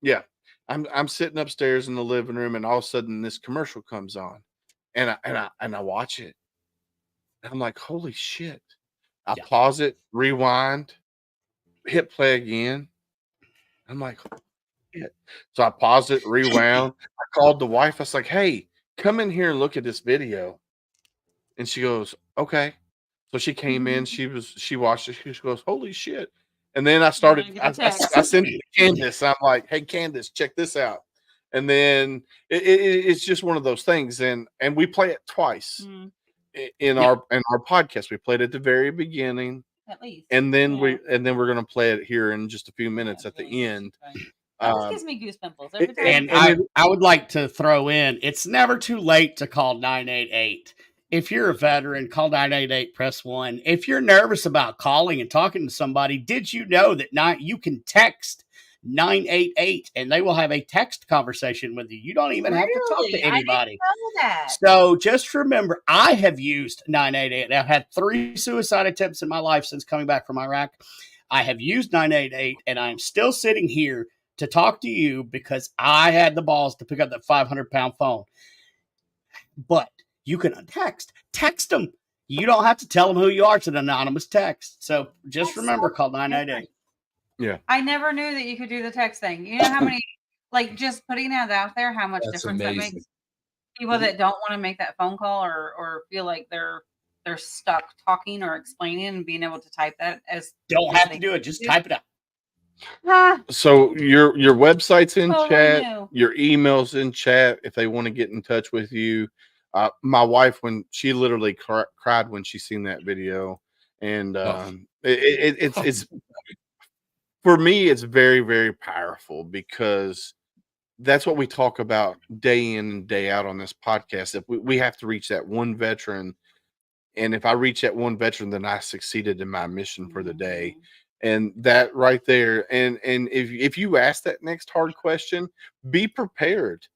[SPEAKER 2] Yeah. I'm sitting upstairs in the living room and all of a sudden this commercial comes on and I watch it. And I'm like, holy shit. I pause it, rewind, hit play again. I'm like, shit. So I paused it, rewound. I called the wife. I was like, "Hey, come in here and look at this video." And she goes, "Okay." So she came in, she watched it, she goes, "Holy shit." And then I started, I sent it to Candace. I'm like, "Hey, Candace, check this out." And then it's just one of those things. And we play it twice in our podcast. We played it at the very beginning.
[SPEAKER 4] At least.
[SPEAKER 2] And then we're going to play it here in just a few minutes at the end.
[SPEAKER 4] That gives me goosebumps every time.
[SPEAKER 5] And I would like to throw in, it's never too late to call 988. If you're a veteran, call 988, press 1. If you're nervous about calling and talking to somebody, did you know that you can text 988 and they will have a text conversation with you? You don't even have to talk to anybody.
[SPEAKER 4] I didn't know that.
[SPEAKER 5] So just remember, I have used 988. I've had 3 suicide attempts in my life since coming back from Iraq. I have used 988 and I'm still sitting here to talk to you because I had the balls to pick up that 500-pound phone. But you can text them. You don't have to tell them who you are. It's an anonymous text. So just remember, call 988.
[SPEAKER 2] Yeah.
[SPEAKER 4] I never knew that you could do the text thing. You know how many, just putting that out there, how much difference that makes? People that don't want to make that phone call or feel like they're stuck talking or explaining and being able to type that as
[SPEAKER 5] don't have to do it. Just type it out.
[SPEAKER 2] So your website's in chat, your email's in chat if they want to get in touch with you. My wife, when she literally cried when she seen that video, and it's for me, it's very, very powerful because that's what we talk about day in and day out on this podcast. If we have to reach that one veteran, and if I reach that one veteran, then I succeeded in my mission for the day. And that right there, and if you ask that next hard question, be prepared.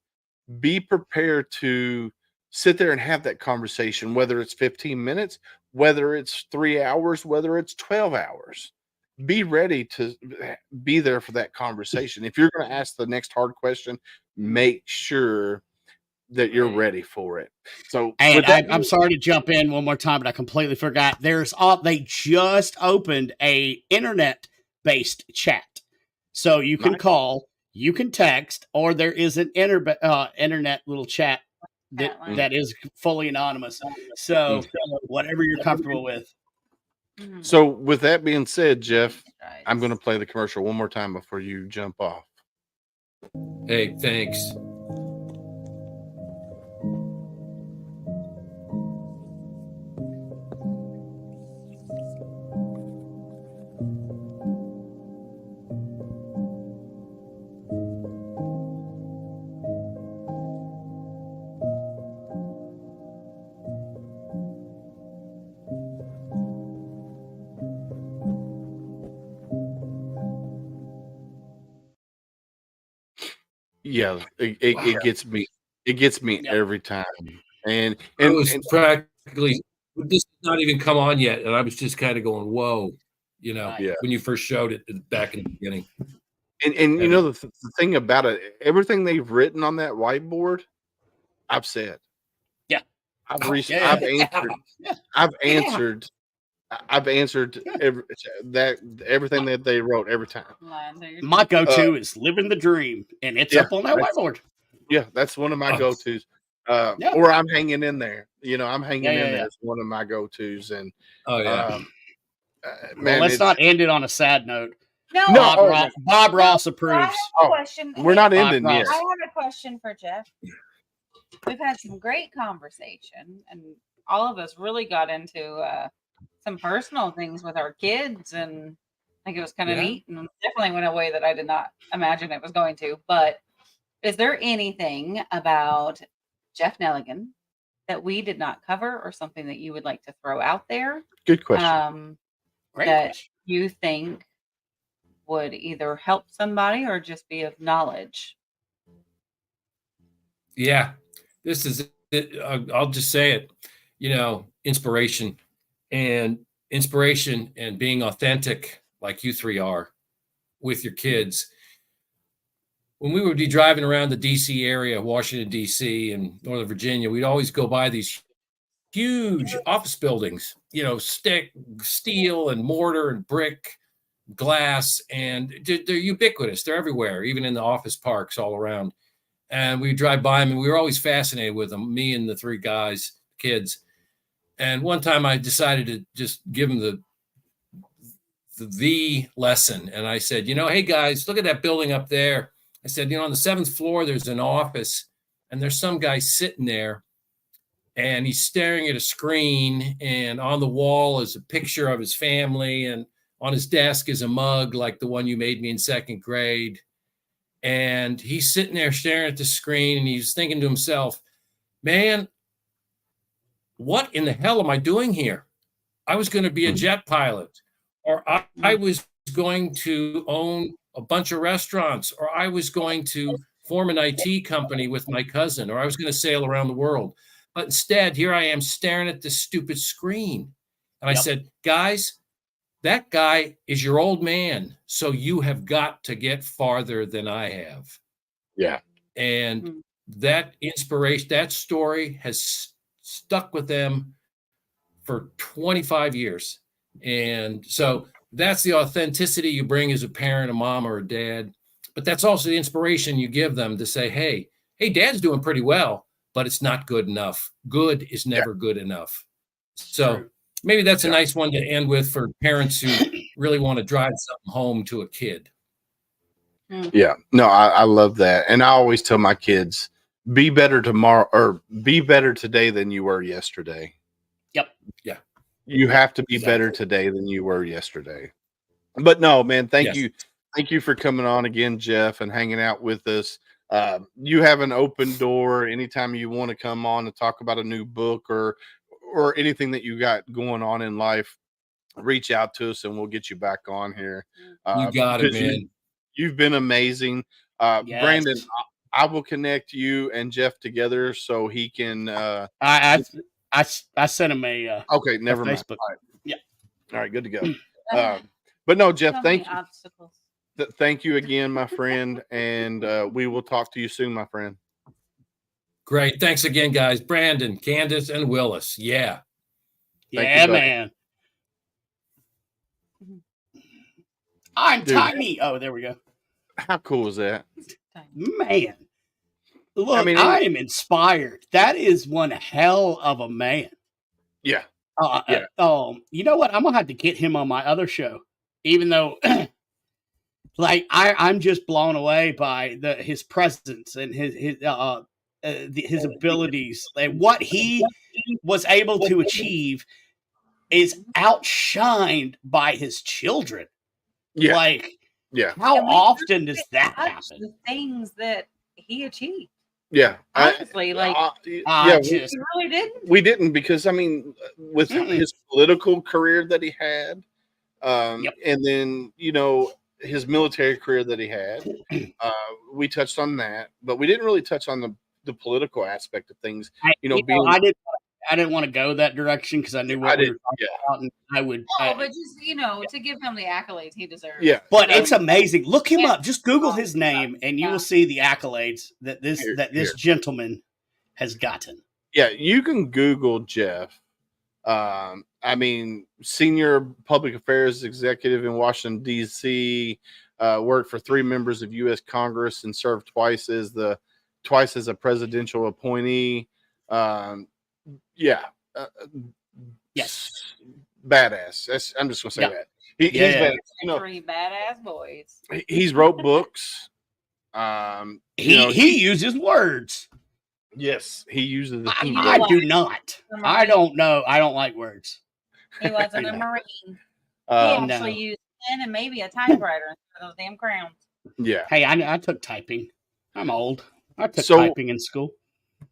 [SPEAKER 2] Be prepared to sit there and have that conversation, whether it's 15 minutes, whether it's 3 hours, whether it's 12 hours. Be ready to be there for that conversation. If you're going to ask the next hard question, make sure that you're ready for it. So,
[SPEAKER 5] and I'm sorry to jump in one more time, but I completely forgot. They just opened a internet-based chat, so you can call. you can text, or there is an internet little chat that is fully anonymous. So whatever you're comfortable with.
[SPEAKER 2] So with that being said, Jeff, I'm going to play the commercial one more time before you jump off.
[SPEAKER 6] Hey, thanks.
[SPEAKER 2] Yeah, it gets me. It gets me every time. And
[SPEAKER 6] I was practically, this has not even come on yet, and I was just kind of going, "Whoa," when you first showed it back in the beginning.
[SPEAKER 2] And you know the thing about it, everything they've written on that whiteboard, I've said.
[SPEAKER 5] Yeah,
[SPEAKER 2] I've answered everything that they wrote every time.
[SPEAKER 5] My go-to is living the dream, and it's up on that whiteboard.
[SPEAKER 2] Yeah, that's one of my go-tos. Or I'm hanging in there. I'm hanging in there. It's one of my go-tos. And
[SPEAKER 5] man,
[SPEAKER 2] well,
[SPEAKER 5] let's not end it on a sad note.
[SPEAKER 4] No,
[SPEAKER 5] Bob Ross approves.
[SPEAKER 2] We're not ending yet.
[SPEAKER 4] I have a question for Jeff. We've had some great conversation, and all of us really got into some personal things with our kids, and I think it was kind of neat, and definitely went away that I did not imagine it was going to. But is there anything about Jeff Nelligan that we did not cover, or something that you would like to throw out there?
[SPEAKER 2] Good question.
[SPEAKER 4] That you think would either help somebody or just be of knowledge?
[SPEAKER 6] Yeah, this is it. I'll just say it. Inspiration and being authentic, like you three are, with your kids. When we would be driving around the D.C. area, Washington, D.C. and Northern Virginia, we'd always go by these huge office buildings, steel and mortar and brick, glass, and they're ubiquitous. They're everywhere, even in the office parks all around. And we drive by them, and we were always fascinated with them, me and the three kids. And one time I decided to just give them the lesson. And I said, hey guys, look at that building up there. I said, on the 7th floor, there's an office, and there's some guy sitting there, and he's staring at a screen, and on the wall is a picture of his family, and on his desk is a mug like the one you made me in 2nd grade. And he's sitting there staring at the screen, and he's thinking to himself, man, what in the hell am I doing here? I was going to be a jet pilot, or I was going to own a bunch of restaurants, or I was going to form an IT company with my cousin, or I was going to sail around the world. But instead, here I am staring at this stupid screen. And I said, guys, that guy is your old man. So you have got to get farther than I have.
[SPEAKER 2] Yeah.
[SPEAKER 6] And that inspiration, that story has stuck with them for 25 years. And so that's the authenticity you bring as a parent, a mom, or a dad. But that's also the inspiration you give them to say, hey, dad's doing pretty well, but it's not good enough. Good is never good enough. So maybe that's a nice one to end with for parents who really want to drive something home to a kid.
[SPEAKER 2] Yeah, no, I love that. And I always tell my kids, be better tomorrow, or be better today than you were yesterday.
[SPEAKER 5] Yep.
[SPEAKER 6] Yeah.
[SPEAKER 2] You have to be better today than you were yesterday. But no, man, thank you. Thank you for coming on again, Jeff, and hanging out with us. You have an open door anytime you want to come on and talk about a new book or anything that you got going on in life. Reach out to us and we'll get you back on here.
[SPEAKER 6] You got it, man.
[SPEAKER 2] You've been amazing. Brandon, I will connect you and Jeff together so he can.
[SPEAKER 5] I sent him a
[SPEAKER 2] okay, never mind.
[SPEAKER 5] Facebook.
[SPEAKER 2] All right.
[SPEAKER 5] Yeah.
[SPEAKER 2] All right, good to go. But no, Jeff, thank you. Thank you again, my friend, and we will talk to you soon, my friend.
[SPEAKER 6] Great. Thanks again, guys. Brandon, Candace, and Willis. Yeah.
[SPEAKER 5] Yeah, man. I'm tiny. Oh, there we go.
[SPEAKER 2] How cool is that?
[SPEAKER 5] Man, look,
[SPEAKER 2] I mean,
[SPEAKER 5] I am inspired. That is one hell of a man.
[SPEAKER 2] yeah, Yeah.
[SPEAKER 5] You know what? I'm gonna have to get him on my other show, even though, like, I'm just blown away by his presence and his abilities and what he was able to achieve is outshined by his children.
[SPEAKER 2] yeah,
[SPEAKER 5] Like,
[SPEAKER 2] yeah,
[SPEAKER 5] how
[SPEAKER 4] And we
[SPEAKER 5] often does that
[SPEAKER 4] touch
[SPEAKER 5] happen?
[SPEAKER 4] the things that he achieved.
[SPEAKER 2] yeah.
[SPEAKER 4] Honestly, like
[SPEAKER 2] yeah,
[SPEAKER 5] Just
[SPEAKER 4] he really didn't.
[SPEAKER 2] we didn't because I mean, with his political career that he had,
[SPEAKER 5] Yep.
[SPEAKER 2] and then his military career that he had, we touched on that, but we didn't really touch on the political aspect of things. Being
[SPEAKER 5] I didn't want to go that direction because I knew what we were talking about, and I would.
[SPEAKER 4] No, but just to give him the accolades he deserves.
[SPEAKER 2] Yeah,
[SPEAKER 5] But it's amazing. Look him
[SPEAKER 4] Yeah.
[SPEAKER 5] up. Just Google his name, and you will see the accolades that this gentleman has gotten.
[SPEAKER 2] Yeah, you can Google Jeff. I mean, senior public affairs executive in Washington, D.C., worked for 3 members of U.S. Congress and served twice as a presidential appointee.
[SPEAKER 5] Yes,
[SPEAKER 2] badass. I'm just gonna say that. He's badass.
[SPEAKER 4] 3 badass boys.
[SPEAKER 2] He's wrote books.
[SPEAKER 5] He uses words.
[SPEAKER 2] Yes, he uses.
[SPEAKER 5] I do not. I don't know. I don't like words.
[SPEAKER 4] He wasn't a Marine. He
[SPEAKER 2] No.
[SPEAKER 4] actually used pen and maybe a typewriter instead of those damn crowns.
[SPEAKER 2] Yeah.
[SPEAKER 5] Hey, I took typing. I'm old. I took
[SPEAKER 2] So-
[SPEAKER 5] typing in school.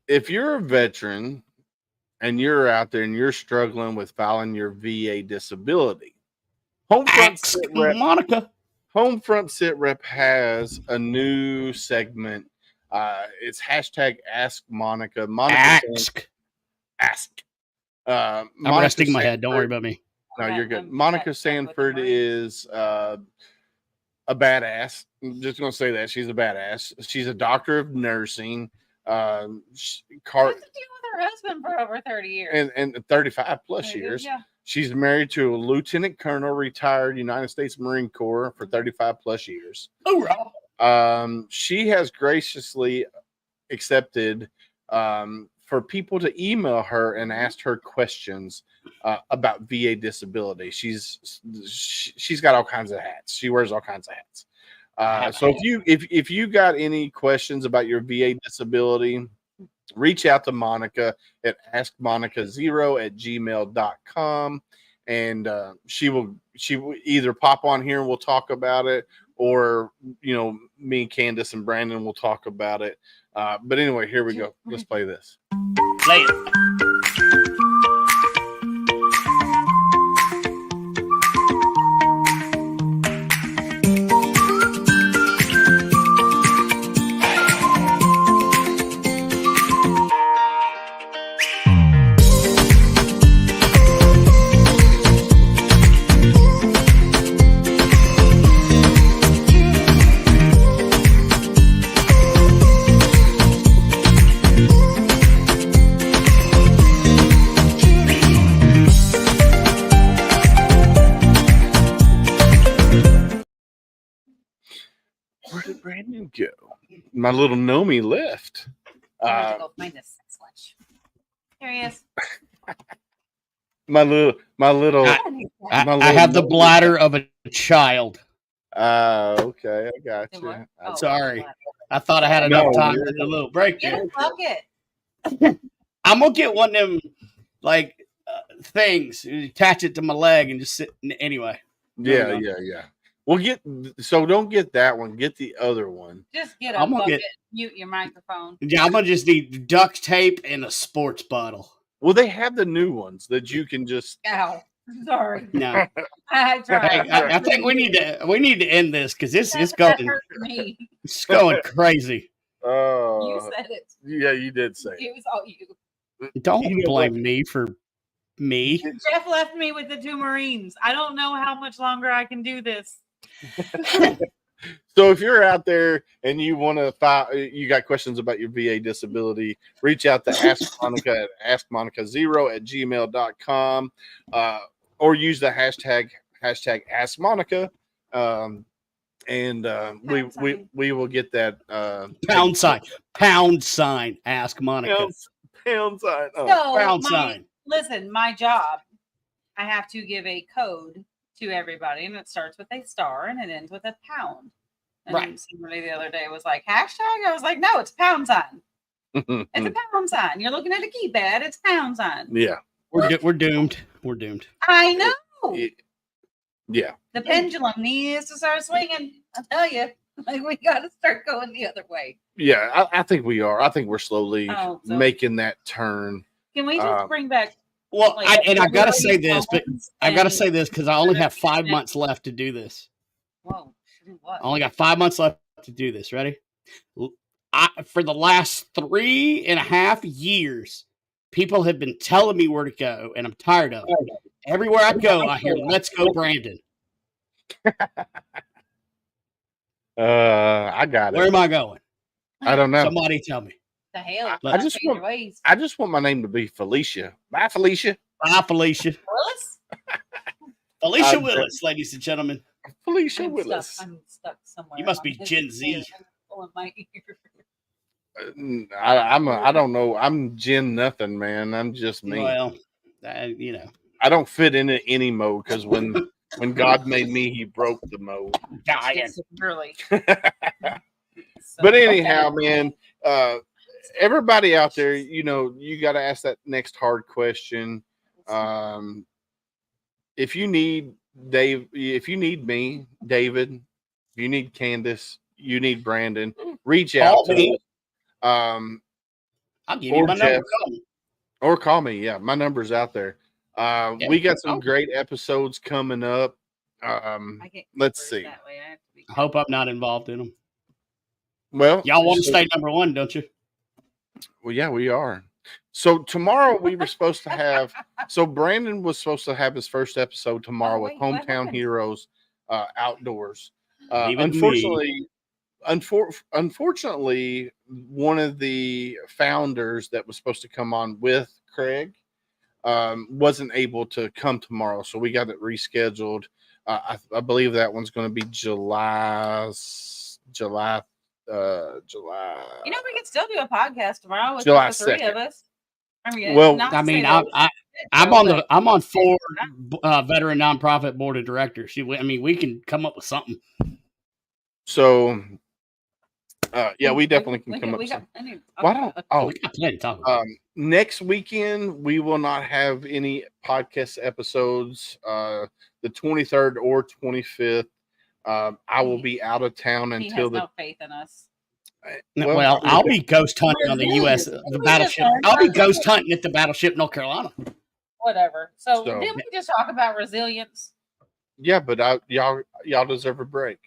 [SPEAKER 2] If you're a veteran and you're out there and you're struggling with filing your VA disability,
[SPEAKER 5] Ask Monica.
[SPEAKER 2] Homefront Sitrep has a new segment. It's hashtag Ask Monica. Ask.
[SPEAKER 5] I'm
[SPEAKER 2] Monica
[SPEAKER 5] resting my head. Don't worry
[SPEAKER 2] Sanford-
[SPEAKER 5] about me.
[SPEAKER 2] No, you're good.
[SPEAKER 4] I'm
[SPEAKER 2] Monica
[SPEAKER 4] back
[SPEAKER 2] Sanford
[SPEAKER 4] with the
[SPEAKER 2] is a badass. I'm just gonna say that she's a badass. She's a doctor of nursing.
[SPEAKER 4] What's the deal with her husband for over 30 years?
[SPEAKER 2] And 35 plus years.
[SPEAKER 4] Yeah.
[SPEAKER 2] She's married to a lieutenant colonel, retired United States Marine Corps for 35 plus years.
[SPEAKER 5] Hoorah.
[SPEAKER 2] She has graciously accepted for people to email her and ask her questions about VA disability. She's got all kinds of hats. She wears all kinds of hats. So if you got any questions about your VA disability, reach out to Monica at askmonica0@gmail.com, and she will either pop on here and we'll talk about it, or me, Candace, and Brandon will talk about it. But anyway, here we go. Let's play this.
[SPEAKER 5] Play it.
[SPEAKER 2] Where did Brandon go? My little Nomi left.
[SPEAKER 4] I have to go find a sex lunch. Here he is.
[SPEAKER 2] My little.
[SPEAKER 5] I have the bladder of a child.
[SPEAKER 2] Okay, I got you.
[SPEAKER 4] What?
[SPEAKER 2] I'm
[SPEAKER 4] Oh,
[SPEAKER 5] Sorry. I thought I had enough
[SPEAKER 2] No,
[SPEAKER 5] time
[SPEAKER 2] you're-
[SPEAKER 5] for a little break
[SPEAKER 4] Get
[SPEAKER 5] there.
[SPEAKER 4] a bucket.
[SPEAKER 5] I'm gonna get one of them like things, attach it to my leg, and just sit. Anyway,
[SPEAKER 2] Yeah. Well, don't get that one. Get the other one.
[SPEAKER 4] Just get a
[SPEAKER 5] I'm gonna
[SPEAKER 4] bucket.
[SPEAKER 5] get-
[SPEAKER 4] Mute your microphone.
[SPEAKER 5] yeah, I'm gonna just need duct tape and a sports bottle.
[SPEAKER 2] Well, they have the new ones that you can just.
[SPEAKER 4] Ow. Sorry.
[SPEAKER 5] No,
[SPEAKER 4] I tried.
[SPEAKER 5] hey, I think we need to end this because it's
[SPEAKER 4] That
[SPEAKER 5] going
[SPEAKER 4] hurt me.
[SPEAKER 5] it's going crazy.
[SPEAKER 4] You said it.
[SPEAKER 2] Yeah, you did say it.
[SPEAKER 4] It was all you.
[SPEAKER 5] Don't
[SPEAKER 2] You know
[SPEAKER 5] blame me for me.
[SPEAKER 4] Jeff left me with the 2 Marines. I don't know how much longer I can do this.
[SPEAKER 2] So if you're out there and you want to you got questions about your VA disability, reach out to Ask Monica at askmonica0@gmail.com, or use the hashtag Ask Monica. and
[SPEAKER 4] Pound sign.
[SPEAKER 2] we will get that
[SPEAKER 5] Pound sign. Ask Monica.
[SPEAKER 2] pound sign. Oh,
[SPEAKER 4] So
[SPEAKER 5] Pound sign.
[SPEAKER 4] listen, my job, I have to give a code to everybody, and it starts with a star and it ends with a pound. And
[SPEAKER 5] Right.
[SPEAKER 4] somebody the other day was like, hashtag? I was like, no, it's pound sign. It's a pound sign. You're looking at a keypad. It's pound sign.
[SPEAKER 2] yeah.
[SPEAKER 5] We're doomed. We're doomed.
[SPEAKER 4] I know.
[SPEAKER 2] Yeah.
[SPEAKER 4] The pendulum needs to start swinging. I tell you, like we got to start going the other way.
[SPEAKER 2] Yeah, I think we are. I think we're slowly
[SPEAKER 4] Oh, so-
[SPEAKER 2] making that turn.
[SPEAKER 4] Can we just bring back?
[SPEAKER 5] Well,
[SPEAKER 4] like,
[SPEAKER 5] I've got to say this, but I've got to
[SPEAKER 4] and-
[SPEAKER 5] say this because I only have 5 months left to do this.
[SPEAKER 4] Whoa, do what?
[SPEAKER 5] I only got 5 months left to do this. Ready? For the last 3.5 years, people have been telling me where to go, and I'm tired of it. Everywhere I go, I hear "Let's go, Brandon."
[SPEAKER 2] I got
[SPEAKER 5] Where
[SPEAKER 2] it.
[SPEAKER 5] am I going?
[SPEAKER 2] I don't know.
[SPEAKER 5] Somebody tell me.
[SPEAKER 4] The hell?
[SPEAKER 2] I just
[SPEAKER 4] Change your
[SPEAKER 2] want-
[SPEAKER 4] ways.
[SPEAKER 2] I just want my name to be Felicia. Bye, Felicia.
[SPEAKER 5] Bye, Felicia.
[SPEAKER 4] Willis?
[SPEAKER 5] Felicia
[SPEAKER 2] I'm-
[SPEAKER 5] Willis, ladies and gentlemen.
[SPEAKER 2] Felicia
[SPEAKER 4] I'm
[SPEAKER 2] Willis.
[SPEAKER 4] stuck somewhere.
[SPEAKER 5] You must
[SPEAKER 4] on
[SPEAKER 5] be
[SPEAKER 4] his
[SPEAKER 5] Gen Z.
[SPEAKER 4] ear. Pulling my ear.
[SPEAKER 2] I don't know. I'm Gen nothing, man. I'm just me.
[SPEAKER 5] Well,
[SPEAKER 2] I don't fit into any mode because when God made me, He broke the mold.
[SPEAKER 5] dying.
[SPEAKER 4] Yes, really.
[SPEAKER 2] But anyhow, man, everybody out there, you got to ask that next hard question. If you need Dave, if you need me, David, if you need Candace, you need Brandon, reach out to us.
[SPEAKER 5] I'll give you
[SPEAKER 2] or
[SPEAKER 5] my
[SPEAKER 2] Jeff.
[SPEAKER 5] number. Call me.
[SPEAKER 2] Or call me. Yeah, my number's out there. We got some
[SPEAKER 5] Oh.
[SPEAKER 2] great episodes coming up.
[SPEAKER 4] I get
[SPEAKER 2] Let's
[SPEAKER 4] first
[SPEAKER 2] see.
[SPEAKER 4] that way. I have to be
[SPEAKER 5] I hope I'm not involved in them.
[SPEAKER 2] Well,
[SPEAKER 5] Y'all want to stay number one, don't you?
[SPEAKER 2] Well, yeah, we are. So tomorrow we were supposed to have. So Brandon was supposed to have his first episode tomorrow
[SPEAKER 4] Oh,
[SPEAKER 2] with
[SPEAKER 4] wait, what
[SPEAKER 2] Hometown
[SPEAKER 4] happened?
[SPEAKER 2] Heroes Outdoors.
[SPEAKER 5] Leave it to
[SPEAKER 2] Unfortunately, one of the founders that was supposed to come on with Craig wasn't able to come tomorrow, so we got it rescheduled. I believe that one's going to be July.
[SPEAKER 4] You know, we could still do a podcast tomorrow with
[SPEAKER 2] July
[SPEAKER 4] the three
[SPEAKER 2] 2nd.
[SPEAKER 4] of us. I mean,
[SPEAKER 2] Well,
[SPEAKER 4] not
[SPEAKER 5] I
[SPEAKER 4] to
[SPEAKER 5] mean,
[SPEAKER 4] say that
[SPEAKER 5] I'm on 4 veteran nonprofit board of directors. I mean, we can come up with something.
[SPEAKER 2] So, yeah, we definitely can come up with something. Why don't? Oh,
[SPEAKER 5] We got plenty to talk about.
[SPEAKER 2] next weekend we will not have any podcast episodes. The 23rd or 25th. I will be out of town
[SPEAKER 4] he
[SPEAKER 2] until
[SPEAKER 4] has no faith in us.
[SPEAKER 5] Well, I'll be ghost hunting on the U.S. the battleship. I'll be ghost hunting at the battleship North Carolina.
[SPEAKER 4] Whatever. So,
[SPEAKER 2] So-
[SPEAKER 4] didn't we just talk about resilience?
[SPEAKER 2] Yeah, but y'all deserve a break.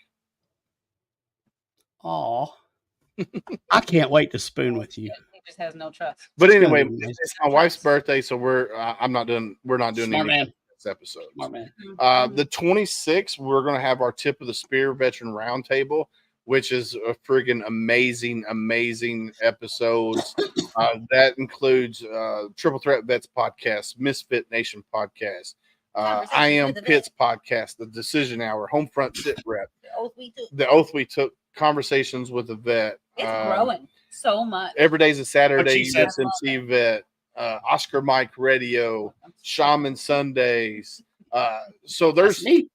[SPEAKER 5] Aw. I can't wait to spoon with you.
[SPEAKER 4] He just has no trust.
[SPEAKER 2] But
[SPEAKER 5] It's gonna
[SPEAKER 2] anyway,
[SPEAKER 5] be nice.
[SPEAKER 2] it's my wife's birthday, so we're not doing
[SPEAKER 5] Smart
[SPEAKER 2] any
[SPEAKER 5] man.
[SPEAKER 2] episodes.
[SPEAKER 5] Smart man.
[SPEAKER 2] The 26th, we're going to have our Tip of the Spear Veteran Roundtable, which is a friggin' amazing episodes. That includes Triple Threat Vets Podcast, Misfit Nation Podcast, I Am Pitts Podcast, The Decision Hour, Homefront Sitrep, The Oath We Took, Conversations with a Vet.
[SPEAKER 4] It's growing so much.
[SPEAKER 2] Every Day's a Saturday,
[SPEAKER 5] What she said.
[SPEAKER 2] USMC Vet, Oscar Mike Radio, Shaman Sundays. So there's
[SPEAKER 5] That's neat.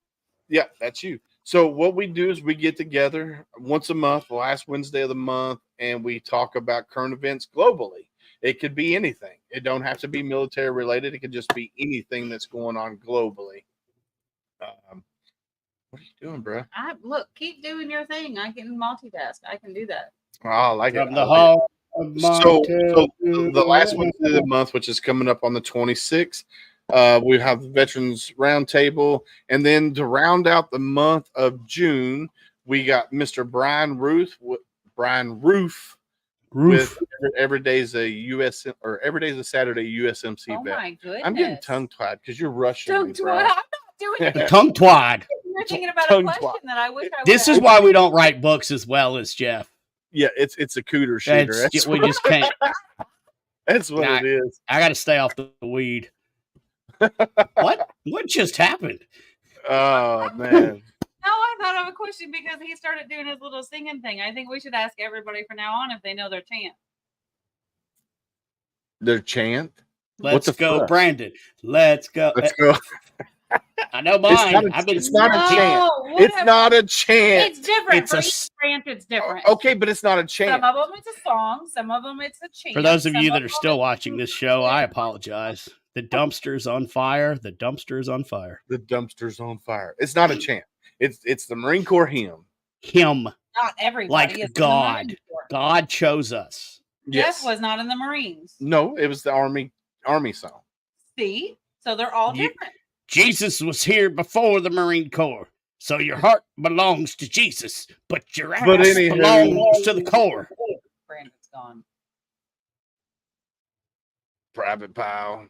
[SPEAKER 2] yeah, that's you. So what we do is we get together once a month, the last Wednesday of the month, and we talk about current events globally. It could be anything. It don't have to be military related. It could just be anything that's going on globally. What are you doing, bro?
[SPEAKER 4] Look, keep doing your thing. I can multitask. I can do that.
[SPEAKER 2] Oh, I like it.
[SPEAKER 5] From the
[SPEAKER 2] I like it.
[SPEAKER 5] hall of
[SPEAKER 2] So
[SPEAKER 5] Montana.
[SPEAKER 2] the last Wednesday of the month, which is coming up on the 26th, we have the Veterans Roundtable. And then to round out the month of June, we got Mr. Brian Roof with Every Day's a Saturday USMC
[SPEAKER 4] Oh
[SPEAKER 2] vet.
[SPEAKER 4] my goodness.
[SPEAKER 2] I'm getting tongue tied because you're rushing me,
[SPEAKER 4] Tongue
[SPEAKER 2] bro.
[SPEAKER 4] tied. I'm not doing
[SPEAKER 5] The
[SPEAKER 4] it.
[SPEAKER 5] tongue twad.
[SPEAKER 4] You're thinking about a
[SPEAKER 2] Tongue
[SPEAKER 4] question
[SPEAKER 2] twat.
[SPEAKER 4] that I wish I
[SPEAKER 5] This
[SPEAKER 4] would
[SPEAKER 5] is
[SPEAKER 4] have.
[SPEAKER 5] why we don't write books as well as Jeff.
[SPEAKER 2] Yeah, it's a cooter shooter.
[SPEAKER 5] We just can't.
[SPEAKER 2] That's what
[SPEAKER 5] Nah.
[SPEAKER 2] it is.
[SPEAKER 5] I got to stay off the weed. What just happened?
[SPEAKER 2] Oh man.
[SPEAKER 4] No, I thought of a question because he started doing his little singing thing. I think we should ask everybody from now on if they know their chant.
[SPEAKER 2] Their chant.
[SPEAKER 5] Let's
[SPEAKER 2] the
[SPEAKER 5] go,
[SPEAKER 2] fuck?
[SPEAKER 5] Brandon. Let's go.
[SPEAKER 2] Let's go.
[SPEAKER 5] I know mine.
[SPEAKER 2] It's not a chant.
[SPEAKER 4] What
[SPEAKER 2] It's not a chant.
[SPEAKER 4] It's different.
[SPEAKER 5] It's
[SPEAKER 4] For
[SPEAKER 5] a
[SPEAKER 4] each branch, it's different.
[SPEAKER 2] Okay, but it's not a
[SPEAKER 4] Some
[SPEAKER 2] chant.
[SPEAKER 4] of them it's a song. Some of them it's a chant.
[SPEAKER 5] For those of
[SPEAKER 4] some
[SPEAKER 5] you that are
[SPEAKER 4] them
[SPEAKER 5] still
[SPEAKER 4] it's-
[SPEAKER 5] watching this show, I apologize. The dumpster's on fire. The dumpster is on fire.
[SPEAKER 2] The dumpster's on fire. It's not a chant. It's the Marine Corps hymn.
[SPEAKER 5] Him,
[SPEAKER 4] Not everybody.
[SPEAKER 5] like
[SPEAKER 4] is in the
[SPEAKER 5] God.
[SPEAKER 4] Marine Corps.
[SPEAKER 5] God chose us.
[SPEAKER 4] Jeff was not in the Marines.
[SPEAKER 2] No, it was the Army song.
[SPEAKER 4] See? So they're all
[SPEAKER 5] You-
[SPEAKER 4] different.
[SPEAKER 5] Jesus was here before the Marine Corps. So your heart belongs to Jesus, but your ass
[SPEAKER 2] anywho-
[SPEAKER 5] belongs to the Corps.
[SPEAKER 4] Brandon's gone.
[SPEAKER 2] Private Pile.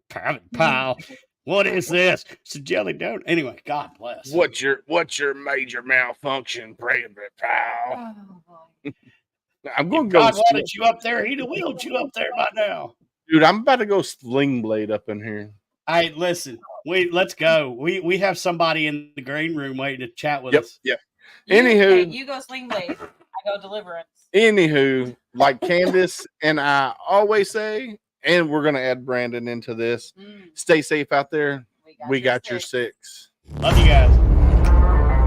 [SPEAKER 5] Private pile. What is this? It's a jelly donut. Anyway, God bless.
[SPEAKER 2] What's your major malfunction, Private Pile?
[SPEAKER 4] Oh, boy.
[SPEAKER 2] I'm going to
[SPEAKER 5] If
[SPEAKER 2] go.
[SPEAKER 5] God wanted you up there, he'd have wheeled you up there by now.
[SPEAKER 2] Dude, I'm about to go Sling Blade up in here.
[SPEAKER 5] Hey, listen, let's go. We have somebody in the green room waiting to chat with us.
[SPEAKER 2] Yep.
[SPEAKER 4] You-
[SPEAKER 2] Anywho.
[SPEAKER 4] hey, you go Sling Blade. I go Deliverance.
[SPEAKER 2] Anywho, like Candace and I always say, and we're going to add Brandon into this, stay safe out there. We got your six.
[SPEAKER 5] Love you guys.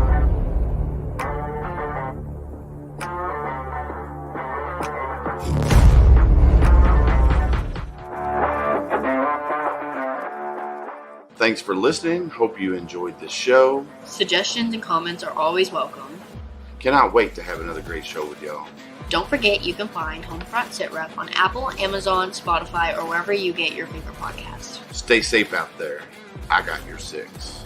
[SPEAKER 2] Thanks for listening. Hope you enjoyed this show.
[SPEAKER 3] Suggestions and comments are always welcome.
[SPEAKER 2] Cannot wait to have another great show with y'all.
[SPEAKER 3] Don't forget you can find HomeFront Sitrep on Apple, Amazon, Spotify, or wherever you get your favorite podcasts.
[SPEAKER 2] Stay safe out there. I got your six.